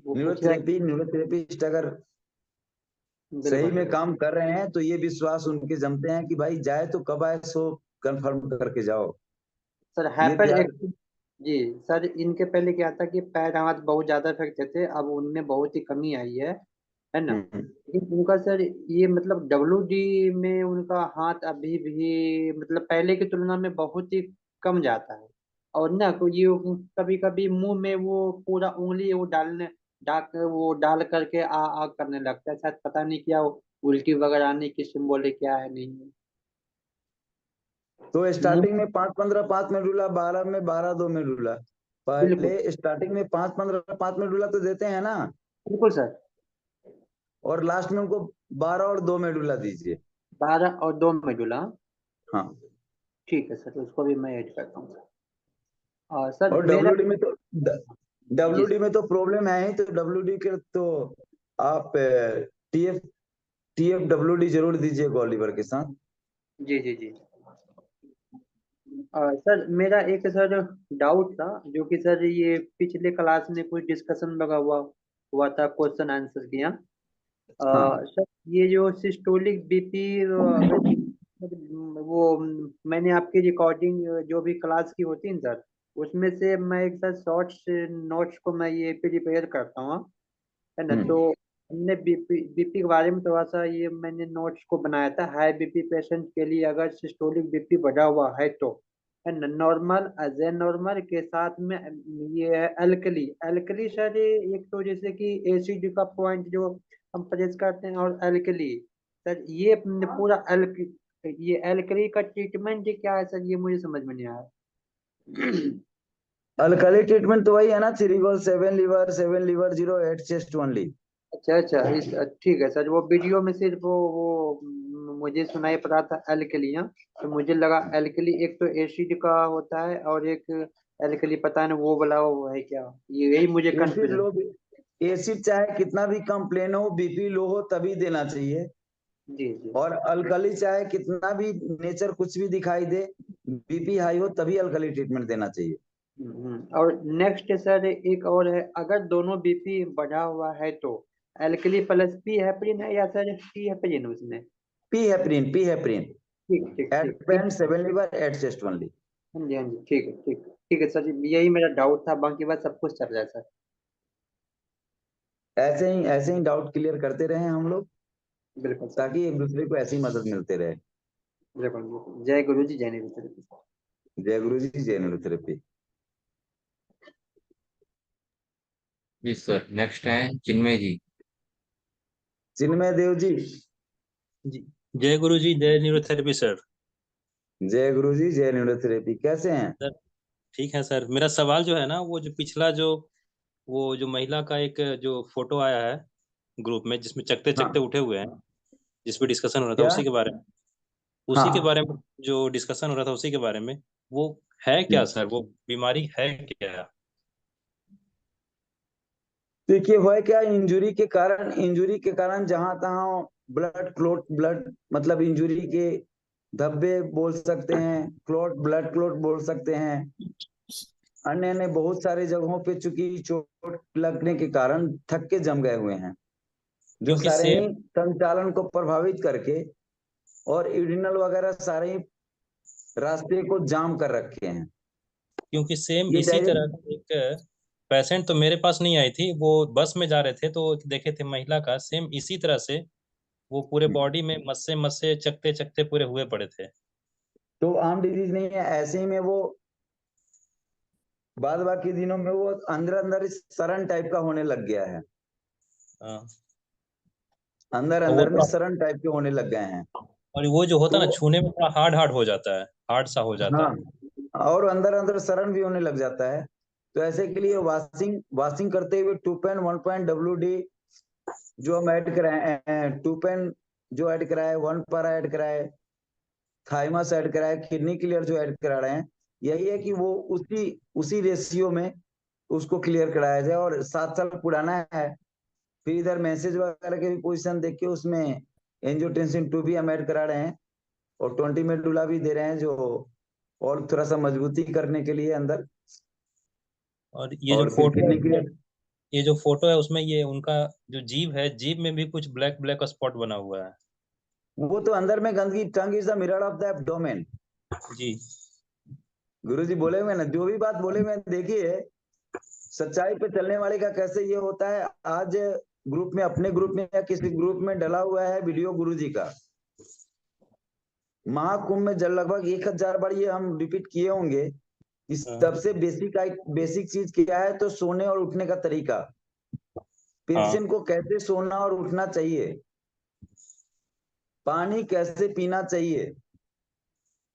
वो पूछ रहा है। न्यूरोथेरेपिस्ट अगर सही बिल्कुल में बिल्कुल काम कर रहे हैं तो ये विश्वास उनके जमते हैं कि भाई जाए तो कब आए, सो कंफर्म करके जाओ। सर, ये हाइपर ध्यान। एक्टिव। जी सर, इनके पहले क्या था कि पैर हाथ बहुत ज्यादा फेंकते थे, अब उनमें बहुत ही कमी आई है ना। हम्म, लेकिन उनका सर ये मतलब WD में उनका हाथ अभी भी मतलब पहले की तुलना में बहुत ही कम जाता है। और ना को ये कभी कभी मुंह में वो पूरा उंगली वो डाल करके आ आ करने लगता है, शायद पता नहीं क्या उल्टी वगैरह आने की सिम्बोल है, क्या है नहीं है। तो मुंह। स्टार्टिंग में 5-15 5 मेडुला, 12 में 12 2 मेडुला, बिल्कुल पहले स्टार्टिंग में 5-15 5 मेडुला तो देते हैं ना, बिल्कुल सर। और लास्ट में उनको 12 और 2 मेडुला दीजिए। 12 और 2 मेडुला। हाँ, ठीक है सर, उसको भी मैं ऐड करता हूँ सर। और सर और मेरा। डब्ल्यूडी में तो जी डब्ल्यूडी सर। में तो प्रॉब्लम है ही, तो डब्ल्यूडी के तो आप टीएफ डब्ल्यूडी जरूर दीजिए गॉलीवर के साथ। जी जी जी। सर मेरा एक सर डाउट था, जो कि सर ये पिछले क्लास में कुछ डिस्कशन लगा हुआ था, क्वेश्चन आंसर किया। हाँ सर ये जो सिस्टोलिक बीपी अगर वो मैंने आपकी रिकॉर्डिंग जो भी क्लास की होती है ना सर, उसमें से मैं एक सर शॉर्ट्स नोट्स को मैं ये प्रिपेयर करता हूँ, है ना। तो हम्म हमने बीपी के बारे में थोड़ा सा ये मैंने नोट्स को बनाया था। हाई बीपी पेशेंट के लिए अगर सिस्टोलिक बीपी बढ़ा हुआ है तो, है ना, नॉर्मल अजेन नॉर्मल के साथ में ये है एल्कली। एल्कली सर एक तो जैसे कि एसिड का पॉइंट जो हम परहेज करते हैं, और एल्कली सर ये पूरा ये एल्कली का ट्रीटमेंट क्या है सर, ये मुझे समझ में नहीं आया। अल्कली ट्रीटमेंट तो वही है ना, 7 लीवर 0 8 चेस्ट ओनली। अच्छा अच्छा, इस ठीक है सर। वो वीडियो में सिर्फ वो मुझे सुनाई पड़ा था एल्कली, हाँ। तो मुझे लगा एल्कली एक तो एसिड का होता है, और एक एल्कली पता नहीं वो वाला वो है क्या, ये यही मुझे एसिड कंफ्यूजन। लो, एसिड चाहे कितना भी कंप्लेन हो, बीपी लो हो तभी देना चाहिए। जी जी। और अल्कली चाहे कितना भी नेचर कुछ भी दिखाई दे, बीपी हाई हो तभी अल्कली ट्रीटमेंट देना चाहिए। और नेक्स्ट सर एक और है, अगर दोनों बीपी बढ़ा हुआ है तो एल्कली प्लस पी हेपरिन है या सर पी हेपरिन उसमें? P heparin, P heparin. ठीक ठीक एट ठीक पैन 7 लीवर एट चेस्ट ओनली। हाँ जी हाँ जी, ठीक है ठीक है ठीक है सर जी, यही मेरा डाउट था, बाकी बात सब कुछ चल रहा है सर। ऐसे ही डाउट क्लियर करते रहे हम लोग, बिल्कुल सर, ताकि एक दूसरे को ऐसी मदद मिलते रहे। बिल्कुल बिल्कुल। जय गुरु जी, जय निरुतरप्पी। जय गुरु जी, जय निरुतरप्पी। जी सर, नेक्स्ट है चिन्मय जी। चिन्मय देव जी। जी, जय गुरु जी, जय न्यूरोथेरेपी सर। जय गुरु जी, जय निरुतरप्पी। कैसे हैं? सर ठीक है सर। मेरा सवाल जो है ना, वो जो पिछला वो जो महिला का एक जो फोटो आया है ग्रुप में, जिसमें चकते हाँ। चकते उठे हुए हैं, जिस पे डिस्कशन हो रहा था क्या? उसी के बारे में, उसी के हाँ, बारे में जो डिस्कशन हो रहा था उसी के बारे में, वो है क्या सर? वो बीमारी है क्या? देखिए हुआ क्या, इंजुरी के कारण जहां तहां ब्लड मतलब इंजुरी के धब्बे बोल सकते हैं, ब्लड क्लॉट बोल सकते हैं। अन्य अन्य बहुत सारे जगहों पे चूंकि चोट लगने के कारण थक्के जम गए हुए हैं, जो क्योंकि सारे ही सेम संचालन को प्रभावित करके और यूरिनल वगैरह सारे ही रास्ते को जाम कर रखे हैं। क्योंकि सेम ये इसी तरह डायरेक्ट का एक पेशेंट तो मेरे पास नहीं आई थी, वो बस में जा रहे थे तो देखे थे महिला का सेम इसी तरह से, वो पूरे बॉडी में मस्से मस्से चकते चकते पूरे हुए पड़े थे। तो आम डिजीज नहीं है, ऐसे ही में वो बाद बाकी दिनों में वो अंदर अंदर सड़न टाइप का होने लग गया है, हाँ। अंदर और वो अंदर में थोड़ा, सड़न टाइप के होने लग गए हैं। और वो जो होता तो है ना, छूने में थोड़ा हार्ड हार्ड हो जाता है, हार्ड सा हो जाता है। हाँ, और अंदर अंदर सड़न भी होने लग जाता है। तो ऐसे के लिए वॉशिंग करते हुए 2 पेन 1 पॉइंट WD जो हम ऐड कराए, 2 पेन जो ऐड कराए, 1 पर ऐड कराए, थाइमस ऐड कराए, किडनी क्लियर जो ऐड करा रहे हैं, यही है कि वो उसी रेशियो में उसको क्लियर कराया जाए। और 7 साल पुराना है, फिर इधर मैसेज वगैरह के भी पोजीशन देख के उसमें एंजियोटेंसिन 2 भी हम ऐड करा रहे हैं, और 20 मेडुला भी दे रहे हैं, जो और थोड़ा सा मजबूती करने के लिए अंदर। और ये जो और फिर फोटो है किडनी उसमें, क्लियर, ये जो फोटो है उसमें, ये उनका जो जीभ है, जीभ में भी कुछ ब्लैक ब्लैक स्पॉट बना हुआ है। वो तो अंदर में गंदगी। Tongue is the mirror of the abdomen. जी। गुरुजी बोले हुए ना, जो भी बात बोले हुए देखिए, सच्चाई पे चलने वाले का कैसे ये होता है। आज ग्रुप में, अपने ग्रुप में या किसी ग्रुप में डला हुआ है वीडियो गुरुजी का, महाकुंभ में जल लगभग 1000 बार ये हम रिपीट किए होंगे कि सबसे बेसिक चीज क्या है, तो सोने और उठने का तरीका, हाँ। पेशेंट को कैसे सोना और उठना चाहिए, पानी कैसे पीना चाहिए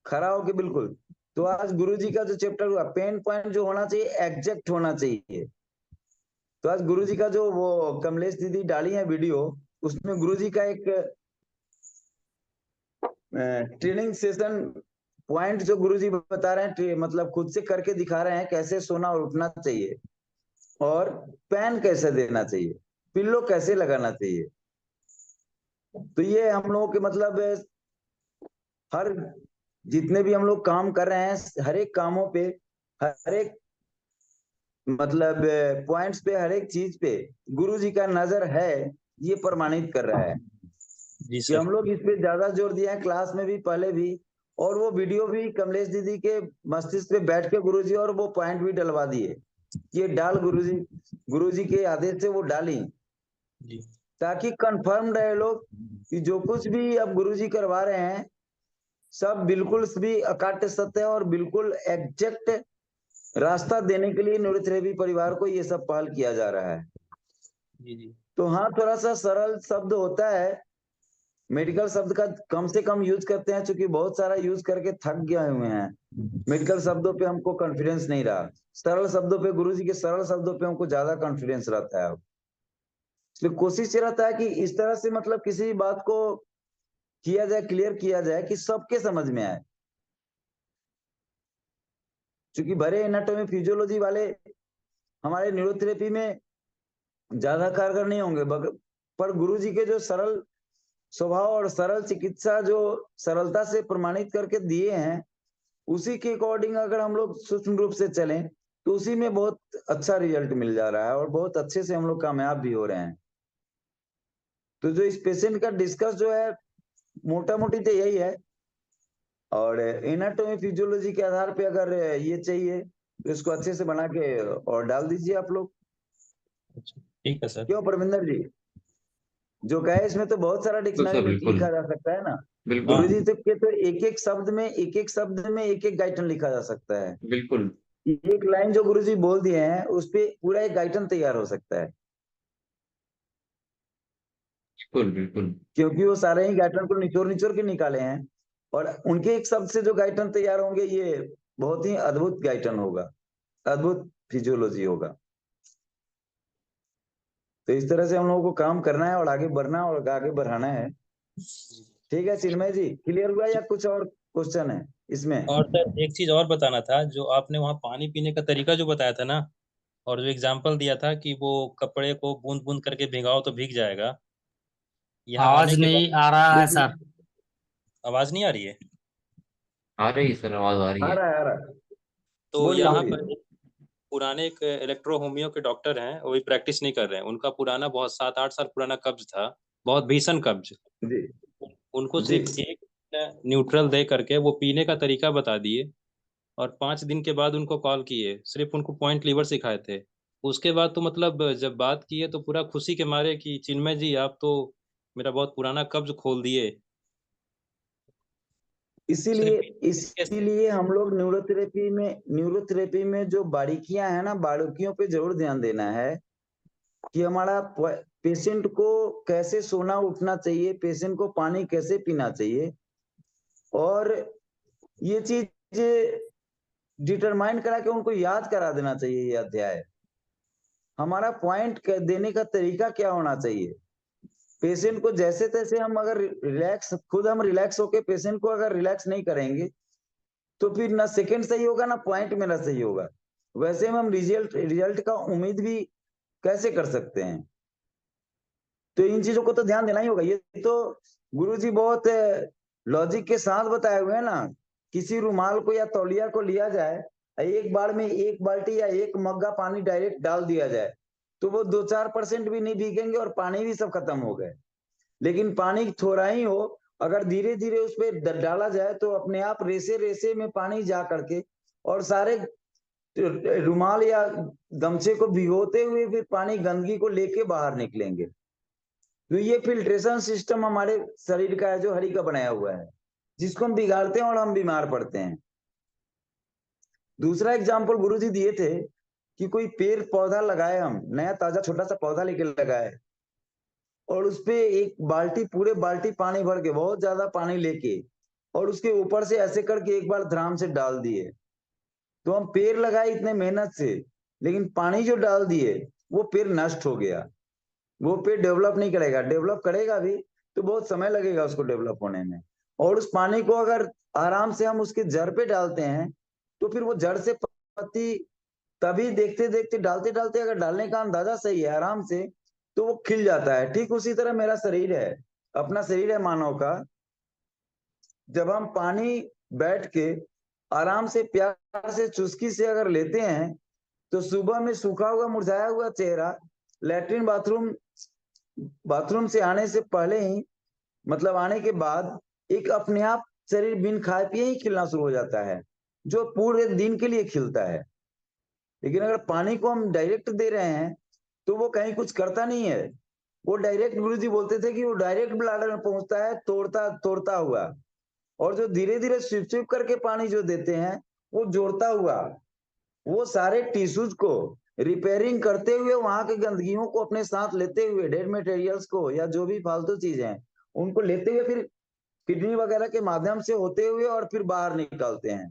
खड़ा होके, बिल्कुल। तो आज गुरुजी का जो चैप्टर हुआ, पेन पॉइंट जो होना चाहिए एग्जैक्ट होना चाहिए। तो आज गुरुजी का जो वो कमलेश दीदी डाली है वीडियो, उसमें गुरुजी का एक ट्रेनिंग सेशन पॉइंट जो गुरुजी बता रहे हैं, मतलब खुद से करके दिखा रहे हैं कैसे सोना और उठना चाहिए, और पैन कैसे देना चाहिए, पिल्लो कैसे लगाना चाहिए। तो ये हम लोगों के मतलब हर जितने भी हम लोग काम कर रहे हैं, हर एक कामों पे, हर एक मतलब पॉइंट्स पे, हर एक चीज पे गुरुजी का नजर है, ये प्रमाणित कर रहा है जी कि सर। हम लोग इस पे ज्यादा जोर दिए हैं, क्लास में भी पहले भी। और वो वीडियो भी कमलेश दीदी के मस्तिष्क पे बैठ के गुरुजी, और वो पॉइंट भी डलवा दिए, ये डाल गुरुजी के आदेश से वो डाली, जी। ताकि कंफर्म रहे लोग कि जो कुछ भी अब गुरुजी करवा रहे हैं सब बिल्कुल भी अकाट्य सत्य है, और बिल्कुल एग्जैक्ट रास्ता देने के लिए न्यूरोथेरेपी परिवार को ये सब पहल किया जा रहा है। जी जी। तो हाँ, थोड़ा सा सरल शब्द होता है, मेडिकल शब्द का कम से कम यूज करते हैं, क्योंकि बहुत सारा यूज करके थक गए हुए हैं। मेडिकल शब्दों पे हमको कॉन्फिडेंस नहीं रहा, सरल शब्दों पे, गुरुजी के सरल शब्दों पे हमको ज्यादा कॉन्फिडेंस रहता है। इसलिए कोशिश ये रहता है कि इस तरह से मतलब किसी भी बात को किया जाए, क्लियर किया जाए कि सबके समझ में आए। क्योंकि बड़े एनाटॉमी फिजियोलॉजी वाले हमारे न्यूरोथेरेपी में ज्यादा कारगर नहीं होंगे, पर गुरुजी के जो सरल स्वभाव और सरल चिकित्सा जो सरलता से प्रमाणित करके दिए हैं, उसी के अकॉर्डिंग अगर हम लोग सूक्ष्म रूप से चलें, तो उसी में बहुत अच्छा रिजल्ट मिल जा रहा है, और बहुत अच्छे से हम लोग कामयाब भी हो रहे हैं। तो जो इस पेशेंट का डिस्कस जो है, मोटा मोटी तो यही है और एनाटोमी फिजियोलॉजी के आधार पे अगर ये चाहिए तो इसको अच्छे से बना के और डाल दीजिए आप लोग। अच्छा, ठीक है सर। क्यों परमिंदर जी, जो कहे इसमें तो बहुत सारा डिक्शनरी बिल्कुल। लिखा जा सकता है ना बिल्कुल गुरुजी, तो के तो एक एक शब्द में एक एक गाइटन लिखा जा सकता है। बिल्कुल एक लाइन जो गुरुजी बोल दिए हैं उस पे पूरा एक गाइटन तैयार हो सकता है, बिल्कुल बिल्कुल क्योंकि वो सारे ही गाइटन को निचोड़ निचोड़ के निकाले हैं और उनके एक शब्द से जो गाइटन तैयार होंगे ये बहुत ही अद्भुत गाइटन होगा, अद्भुत फिजियोलॉजी होगा। तो इस तरह से हम लोगों को काम करना है और आगे बढ़ना और आगे बढ़ाना है। ठीक है चिन्मय जी, क्लियर हुआ या कुछ और क्वेश्चन है इसमें? और सर एक चीज और बताना था, जो आपने वहाँ पानी पीने का तरीका जो बताया था ना, और जो एग्जाम्पल दिया था कि वो कपड़े को बूंद बूंद करके भिगाओ तो भीग जाएगा, यहाँ आवाज आने के नहीं बाद आ रहा है सर। आवाज नहीं आ रही है। आ रही है सर, आवाज आ रही आ है। रहा है, आ रहा है। तो बोलिए यहाँ बोलिए। पर पुराने एक इलेक्ट्रो होमियो के डॉक्टर हैं, वो भी प्रैक्टिस नहीं कर रहे हैं। उनका पुराना बहुत 7-8 साल पुराना कब्ज था, बहुत भीषण कब्ज। जी उनको जी सिर्फ एक न्यूट्रल दे करके वो पीने का तरीका बता दिए, और 5 दिन के बाद उनको कॉल किए, सिर्फ उनको पॉइंट लीवर सिखाए थे। उसके बाद तो मतलब जब बात किए तो पूरा खुशी के मारे कि चिन्मय जी आप तो मेरा बहुत पुराना कब्ज खोल दिए। इसीलिए सिर्फ पीने के तरीके से। इसीलिए हम लोग न्यूरोथेरेपी में जो बारीकियां हैं ना, बारीकियों पे जरूर ध्यान देना है कि हमारा पेशेंट को कैसे सोना उठना चाहिए, पेशेंट को पानी कैसे पीना चाहिए, और ये चीज डिटरमाइन करा के उनको याद करा देना चाहिए। ये अध्याय हमारा पॉइंट देने का तरीका क्या होना चाहिए। पेशेंट को जैसे तैसे हम अगर खुद हम रिलैक्स होके पेशेंट को अगर रिलैक्स नहीं करेंगे तो फिर ना सेकंड सही होगा ना पॉइंट मेरा सही होगा। वैसे में हम रिजल्ट का उम्मीद भी कैसे कर सकते हैं। तो इन चीजों को तो ध्यान देना ही होगा। ये तो गुरुजी बहुत लॉजिक के साथ बताए हुए हैं ना। किसी रुमाल को या तौलिया को लिया जाए, एक बार में एक बाल्टी या एक मग्गा पानी डायरेक्ट डाल दिया जाए तो वो 2-4% भी नहीं भीगेंगे और पानी भी सब खत्म हो गए। लेकिन पानी थोड़ा ही हो, अगर धीरे धीरे उस पर डाला जाए तो अपने आप रेसे रेसे में पानी जा करके और सारे रुमाल या गमछे को भिगोते हुए फिर पानी गंदगी को लेके बाहर निकलेंगे। तो ये फिल्ट्रेशन सिस्टम हमारे शरीर का है जो हरि का बनाया हुआ है, जिसको हम बिगाड़ते हैं और हम बीमार पड़ते हैं। दूसरा एग्जाम्पल गुरुजी दिए थे कि कोई पेड़ पौधा लगाए, हम नया ताजा छोटा सा पौधा लेके लगाए और उसपे एक बाल्टी पूरे बाल्टी पानी भर के बहुत ज्यादा पानी लेके और उसके ऊपर से ऐसे करके एक बार धराम से डाल दिए। तो हम पेड़ लगाए इतने मेहनत से, लेकिन पानी जो डाल दिए वो पेड़ नष्ट हो गया। वो पेड़ डेवलप नहीं करेगा, डेवलप करेगा भी तो बहुत समय लगेगा उसको डेवलप होने में। और उस पानी को अगर आराम से हम उसके जड़ पे डालते हैं तो फिर वो जड़ से पत्ती तभी देखते देखते डालते डालते अगर डालने का अंदाजा सही है आराम से तो वो खिल जाता है। ठीक उसी तरह मेरा शरीर है, अपना शरीर है मानव का। जब हम पानी बैठ के आराम से प्यार से चुस्की से अगर लेते हैं तो सुबह में सूखा हुआ मुरझाया हुआ चेहरा लैट्रिन बाथरूम से आने से पहले ही, मतलब आने के बाद, एक अपने आप शरीर बिन खाए पिए ही खिलना शुरू हो जाता है, जो पूरे दिन के लिए खिलता है। लेकिन अगर पानी को हम डायरेक्ट दे रहे हैं तो वो कहीं कुछ करता नहीं है। वो डायरेक्ट, गुरुजी बोलते थे कि वो डायरेक्ट ब्लैडर में पहुंचता है तोड़ता तोड़ता हुआ, और जो धीरे धीरे स्विप स्विप करके पानी जो देते हैं वो जोड़ता हुआ, वो सारे टिश्यूज को रिपेयरिंग करते हुए, वहां के गंदगियों को अपने साथ लेते हुए, डेड मटेरियल्स को या जो भी फालतू चीज है उनको लेते हुए फिर किडनी वगैरह के माध्यम से होते हुए और फिर बाहर निकालते हैं।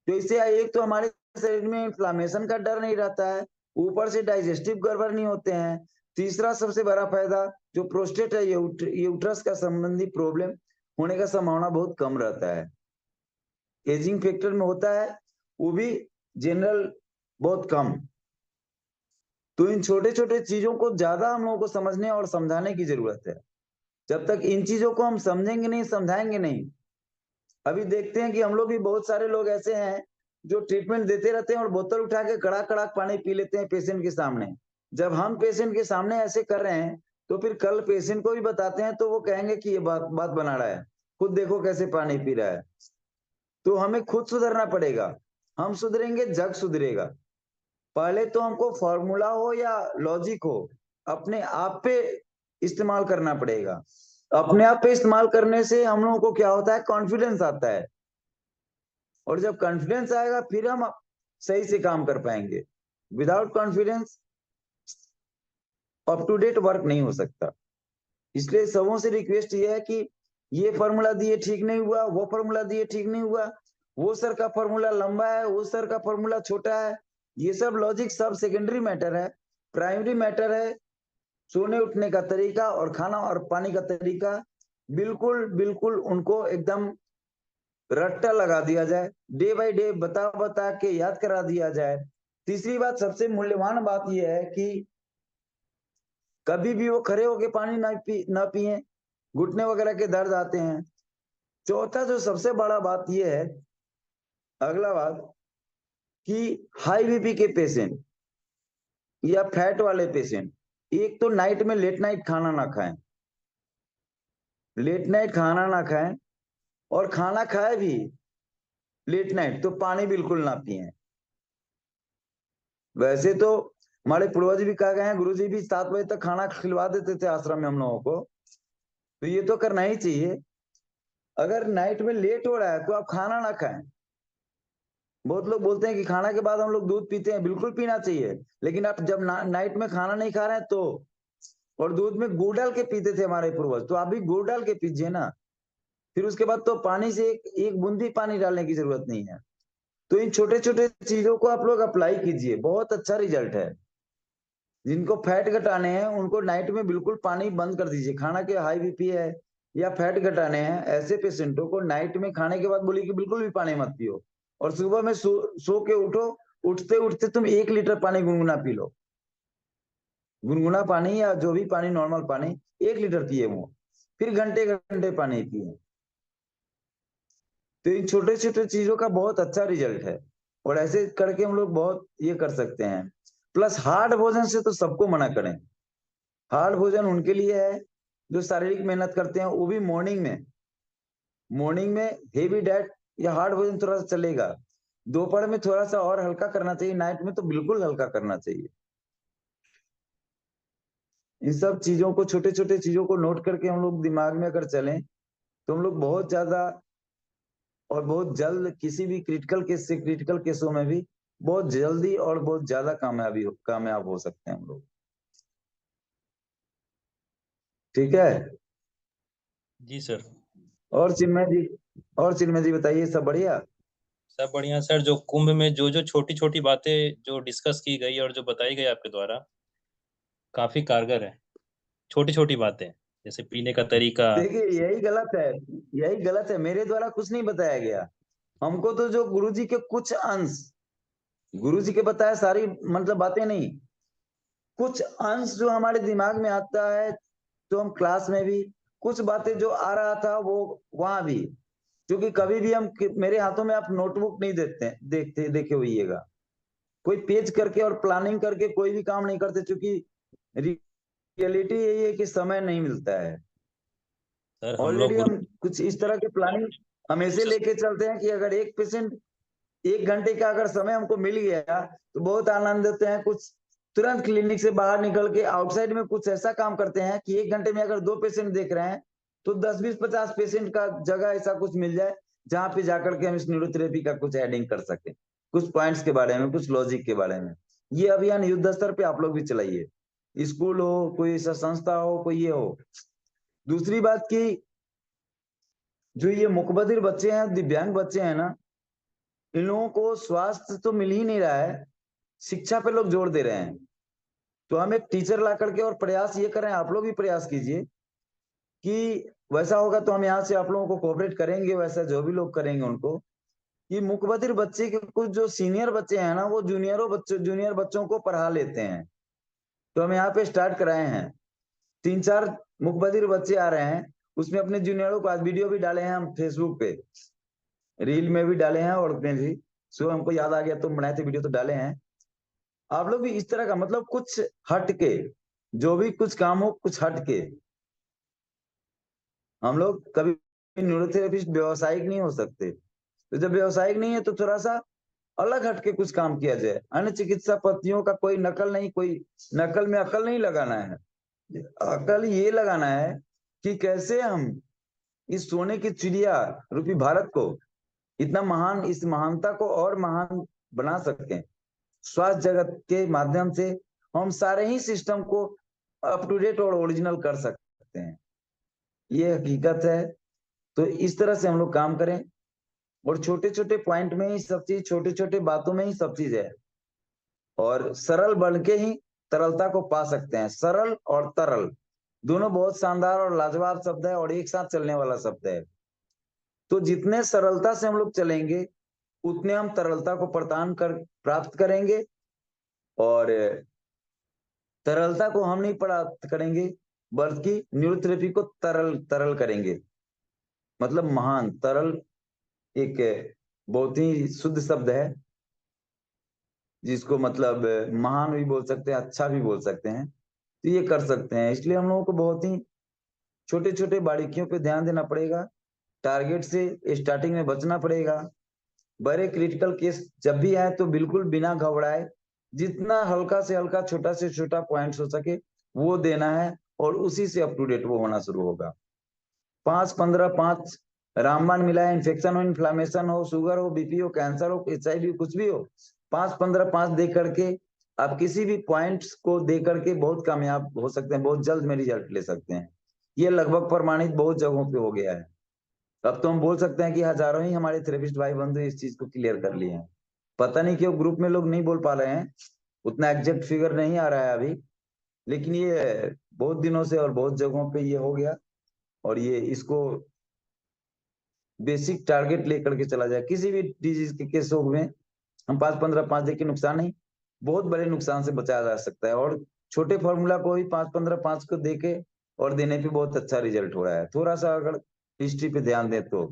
तो इससे एक तो हमारे शरीर में इन्फ्लामेशन का डर नहीं रहता है, ऊपर से डाइजेस्टिव गड़बड़ नहीं होते हैं। तीसरा सबसे बड़ा फायदा, जो प्रोस्टेट है, यूट्रस का संबंधी प्रॉब्लम होने का संभावना बहुत कम रहता है। एजिंग फैक्टर में होता है वो भी जनरल बहुत कम। तो इन छोटे छोटे चीजों को ज्यादा हम लोगों को समझने और समझाने की जरूरत है। जब तक इन चीजों को हम समझेंगे नहीं, समझाएंगे नहीं। अभी देखते हैं कि हम लोग भी बहुत सारे लोग ऐसे हैं जो ट्रीटमेंट देते रहते हैं और बोतल उठा के कड़ाक कड़ाक पानी पी लेते हैं पेशेंट के सामने। जब हम पेशेंट के सामने ऐसे कर रहे हैं तो फिर कल पेशेंट को भी बताते हैं तो वो कहेंगे कि ये बात बना रहा है, खुद देखो कैसे पानी पी रहा है। तो हमें खुद सुधरना पड़ेगा। हम सुधरेंगे जग सुधरेगा। पहले तो हमको फॉर्मूला हो या लॉजिक हो, अपने आप पे इस्तेमाल करना पड़ेगा। अपने आप पे इस्तेमाल करने से हम लोगों को क्या होता है, कॉन्फिडेंस आता है, और जब कॉन्फिडेंस आएगा फिर हम सही से काम कर पाएंगे। Without confidence up to date work नहीं हो सकता। इसलिए सबों से रिक्वेस्ट ये है कि ये फॉर्मूला दिए ठीक नहीं हुआ, वो फॉर्मूला दिए ठीक नहीं हुआ, वो सर का फॉर्मूला लंबा है, वो सर का फॉर्मूला छोटा है, ये सब लॉजिक सब सेकेंडरी मैटर है। प्राइमरी मैटर है सोने उठने का तरीका और खाना और पानी का तरीका। बिल्कुल बिल्कुल उनको एकदम रट्टा लगा दिया जाए, डे बाय डे बता बता के याद करा दिया जाए। तीसरी बात, सबसे मूल्यवान बात यह है कि कभी भी वो खड़े होके पानी ना पिए, घुटने वगैरह के दर्द आते हैं। चौथा जो सबसे बड़ा बात यह है, अगला बात, कि हाई बीपी के पेशेंट या फैट वाले पेशेंट, एक तो नाइट में लेट नाइट खाना ना खाएं, लेट नाइट खाना ना खाएं, और खाना खाए भी लेट नाइट तो पानी बिल्कुल ना पिए। वैसे तो हमारे पूर्वज भी कहा गए हैं, गुरुजी भी 7 बजे तक खाना खिलवा देते थे आश्रम में हम लोगों को, तो ये तो करना ही चाहिए। अगर नाइट में लेट हो रहा है तो आप खाना ना खाएं। बहुत लोग बोलते हैं कि खाना के बाद हम लोग दूध पीते हैं, बिल्कुल पीना चाहिए, लेकिन आप जब नाइट में खाना नहीं खा रहे हैं तो, और दूध में गुड़ डाल के पीते थे हमारे पूर्वज, तो आप भी गुड़ डाल के पीजिए ना। फिर उसके बाद तो पानी से एक बूंदी पानी डालने की जरूरत नहीं है। तो इन छोटे छोटे चीजों को आप लोग अप्लाई कीजिए, बहुत अच्छा रिजल्ट है। जिनको फैट घटाने हैं उनको नाइट में बिल्कुल पानी बंद कर दीजिए। खाना के हाई बीपी है या फैट घटाने हैं, ऐसे पेशेंटों को नाइट में खाने के बाद बोलिए कि बिल्कुल भी पानी मत पियो, और सुबह में सो के उठो, उठते उठते तुम 1 लीटर पानी गुनगुना पी लो। गुनगुना पानी या जो भी पानी, नॉर्मल पानी 1 लीटर पिए वो, फिर घंटे घंटे पानी पिए। तो इन छोटे छोटे चीजों का बहुत अच्छा रिजल्ट है, और ऐसे करके हम लोग बहुत ये कर सकते हैं। प्लस हार्ड भोजन से तो सबको मना करें। हार्ड भोजन उनके लिए है जो शारीरिक मेहनत करते हैं, वो भी मॉर्निंग में। मॉर्निंग में हेवी डाइट या हार्ड भोजन थोड़ा सा चलेगा, दोपहर में थोड़ा सा और हल्का करना चाहिए, नाइट में तो बिल्कुल हल्का करना चाहिए। इन सब चीजों को, छोटे छोटे चीजों को नोट करके हम लोग दिमाग में अगर चलें तो हम लोग बहुत ज्यादा और बहुत जल्द किसी भी क्रिटिकल केस से क्रिटिकल केसों में भी बहुत जल्दी और बहुत ज्यादा कामयाब हो सकते हैं हम लोग। ठीक है। जी सर। और चिन्मय जी बताइए, सब बढ़िया? सब बढ़िया सर। जो कुंभ में जो जो छोटी छोटी बातें जो डिस्कस की गई और जो बताई गई आपके द्वारा, काफी कारगर है। छोटी छोटी बातें जैसे पीने का तरीका। देखिए यही गलत है, यही गलत है, मेरे द्वारा कुछ नहीं बताया गया। हमको तो जो गुरुजी के कुछ अंश, गुरुजी के बताया सारी मतलब बातें नहीं, कुछ अंश जो हमारे दिमाग में आता है, तो हम क्लास में भी कुछ बातें जो आ रहा था वो वहां भी, क्योंकि कभी भी हम, मेरे हाथों में आप नोटबुक नहीं देखे हुईएगा, कोई पेज करके और प्लानिंग करके कोई भी काम नहीं करते, क्योंकि रियलिटी यही है कि समय नहीं मिलता है। सर हम लोग ऑलरेडी हम कुछ इस तरह के प्लानिंग हमेशा लेके चलते हैं कि अगर एक पेशेंट 1 घंटे का अगर समय हमको मिल गया तो बहुत आनंद देते हैं, कुछ तुरंत क्लिनिक से बाहर निकल के आउटसाइड में कुछ ऐसा काम करते हैं कि 1 घंटे में अगर 2 पेशेंट देख रहे हैं तो 10 20 50 पेशेंट का जगह ऐसा कुछ मिल जाए जहां पे जाकर के हम इस न्यूरोथेरेपी का कुछ एडिंग कर सके, कुछ पॉइंट्स के बारे में, कुछ लॉजिक के बारे में। ये अभियान युद्ध स्तर पे आप लोग भी चलाइए, स्कूल हो, कोई ऐसा संस्था हो, कोई ये हो। दूसरी बात की, जो ये मुकबधिर बच्चे हैं, दिव्यांग बच्चे हैं ना, इन लोगों को स्वास्थ्य तो मिल ही नहीं रहा है, शिक्षा पे लोग जोर दे रहे हैं। तो हम एक टीचर ला करके और प्रयास ये कर रहे हैं, आप लोग भी प्रयास कीजिए कि वैसा होगा तो हम यहाँ से आप लोगों को कोऑपरेट करेंगे, वैसा जो भी लोग करेंगे उनको, कि मुकबधिर बच्चे के कुछ जो सीनियर बच्चे हैं ना, वो जूनियर बच्चों को पढ़ा लेते हैं। तो हम यहाँ पे स्टार्ट कराए हैं, 3-4 मुकबधिर बच्चे आ रहे हैं, उसमें अपने जूनियरों को आज वीडियो भी डाले हैं हम फेसबुक पे, रील में भी डाले हैं, और में भी। सो हमको याद आ गया तो बनाए थे वीडियो, तो डाले हैं। आप लोग भी इस तरह का, मतलब कुछ हट के, जो भी कुछ काम हो कुछ हट के। हम लोग कभी न्यूरोथेरेपिस्ट व्यवसायिक नहीं हो सकते, तो जब व्यावसायिक नहीं है तो थोड़ा सा अलग हटके कुछ काम किया जाए। अन्य चिकित्सा पद्धतियों का कोई नकल नहीं, कोई नकल में अकल नहीं लगाना है। अकल ये लगाना है कि कैसे हम इस सोने की चिड़िया रूपी भारत को इतना महान, इस महानता को और महान बना सकें। स्वास्थ्य जगत के माध्यम से हम सारे ही सिस्टम को अप टू डेट और ओरिजिनल कर सकते हैं, ये हकीकत है। तो इस तरह से हम लोग काम करें और छोटे छोटे पॉइंट में ही सब चीज, छोटे छोटे बातों में ही सब चीज है, और सरल बन के ही तरलता को पा सकते हैं। सरल और तरल दोनों बहुत शानदार और लाजवाब शब्द है और एक साथ चलने वाला शब्द है। तो जितने सरलता से हम लोग चलेंगे उतने हम तरलता को प्राप्त करेंगे, और तरलता को हम नहीं प्राप्त करेंगे बल्कि न्यूरोथेरेपी को तरल करेंगे। मतलब महान, तरल एक बहुत ही शुद्ध शब्द है जिसको मतलब महान भी बोल सकते हैं, अच्छा भी बोल सकते हैं। तो ये कर सकते हैं, इसलिए हम लोगों को बहुत ही छोटे छोटे बारीकियों पे ध्यान देना पड़ेगा। टारगेट से स्टार्टिंग में बचना पड़ेगा। बड़े क्रिटिकल केस जब भी आए तो बिल्कुल बिना घबराए जितना हल्का से हल्का, छोटा से छोटा पॉइंट्स हो सके वो देना है, और उसी से अप टू डेट वो होना शुरू होगा। 5-15-5 रामबाण मिला है, इन्फेक्शन हो, इन्फ्लामेशन हो, शुगर हो, बीपी हो, कैंसर हो, HIV, कुछ भी हो, 5-15-5 दे करके आप किसी भी पॉइंट्स को दे करके बहुत कामयाब हो सकते हैं, बहुत जल्द में रिजल्ट ले सकते हैं। ये लगभग प्रमाणित बहुत जगहों पे हो गया है। अब तो हम बोल सकते हैं कि हजारों ही हमारे थेरेपिस्ट भाई बंधु इस चीज को क्लियर कर लिए हैं। पता नहीं क्यों ग्रुप में लोग नहीं बोल पा रहे हैं, उतना एग्जैक्ट फिगर नहीं आ रहा है अभी, लेकिन ये बहुत दिनों से और बहुत जगहों पे ये हो गया। और ये इसको बेसिक टारगेट लेकर के चला जाए। किसी भी डिजीज के केसों में हम 5-15-5 दे के नुकसान नहीं, बहुत बड़े नुकसान से बचाया जा सकता है। और छोटे फॉर्मूला को भी 5-15-5 को देके और देने पे बहुत अच्छा रिजल्ट हो रहा है। थोड़ा सा अगर हिस्ट्री पे ध्यान दें तो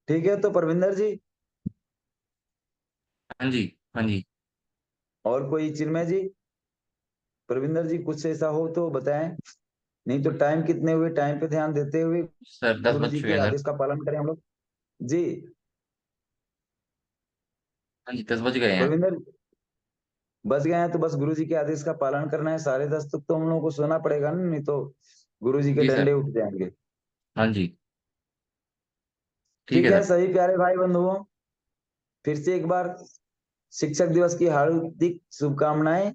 ठीक है। तो परविंदर जी, हाँ जी, हाँ जी। और कोई चिन्मय जी, परविंदर जी कुछ ऐसा हो तो बताएं, नहीं तो टाइम कितने हुए, टाइम पे ध्यान देते हुए सर 10 गुरु बज जी चुके के हैं सर। आदेश का पालन करें हम लोग जी। हाँ जी, 10 बज गए हैं। परविंदर बच गए हैं तो बस गुरु जी के आदेश का पालन करना है। 10:30 तक तो हम लोगों को सोना पड़ेगा ना, नहीं तो गुरु जी के जी सर। डंडे उठ जाएंगे। हाँ जी, ठीक ठीक है है सर। सभी प्यारे भाई बंधुओं, फिर से एक बार शिक्षक दिवस की हार्दिक शुभकामनाएं।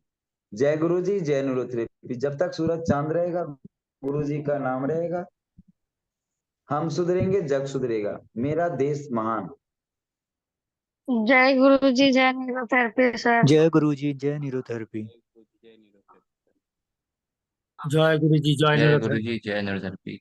जय गुरु जी, जय न्यूरोथेरेपी। जब तक सूरज चांद रहेगा, गुरु जी का नाम रहेगा, हम सुधरेंगे, जग सुधरेगा, मेरा देश महान। जय गुरु जी, जय न्यूरोथेरेपी सर। जय गुरु जी, जय न्यूरोथेरेपी। जय गुरु जी, जय जय गुरु न्यूरोथेरेपी। जी, जय न्यूरोथेरेपी।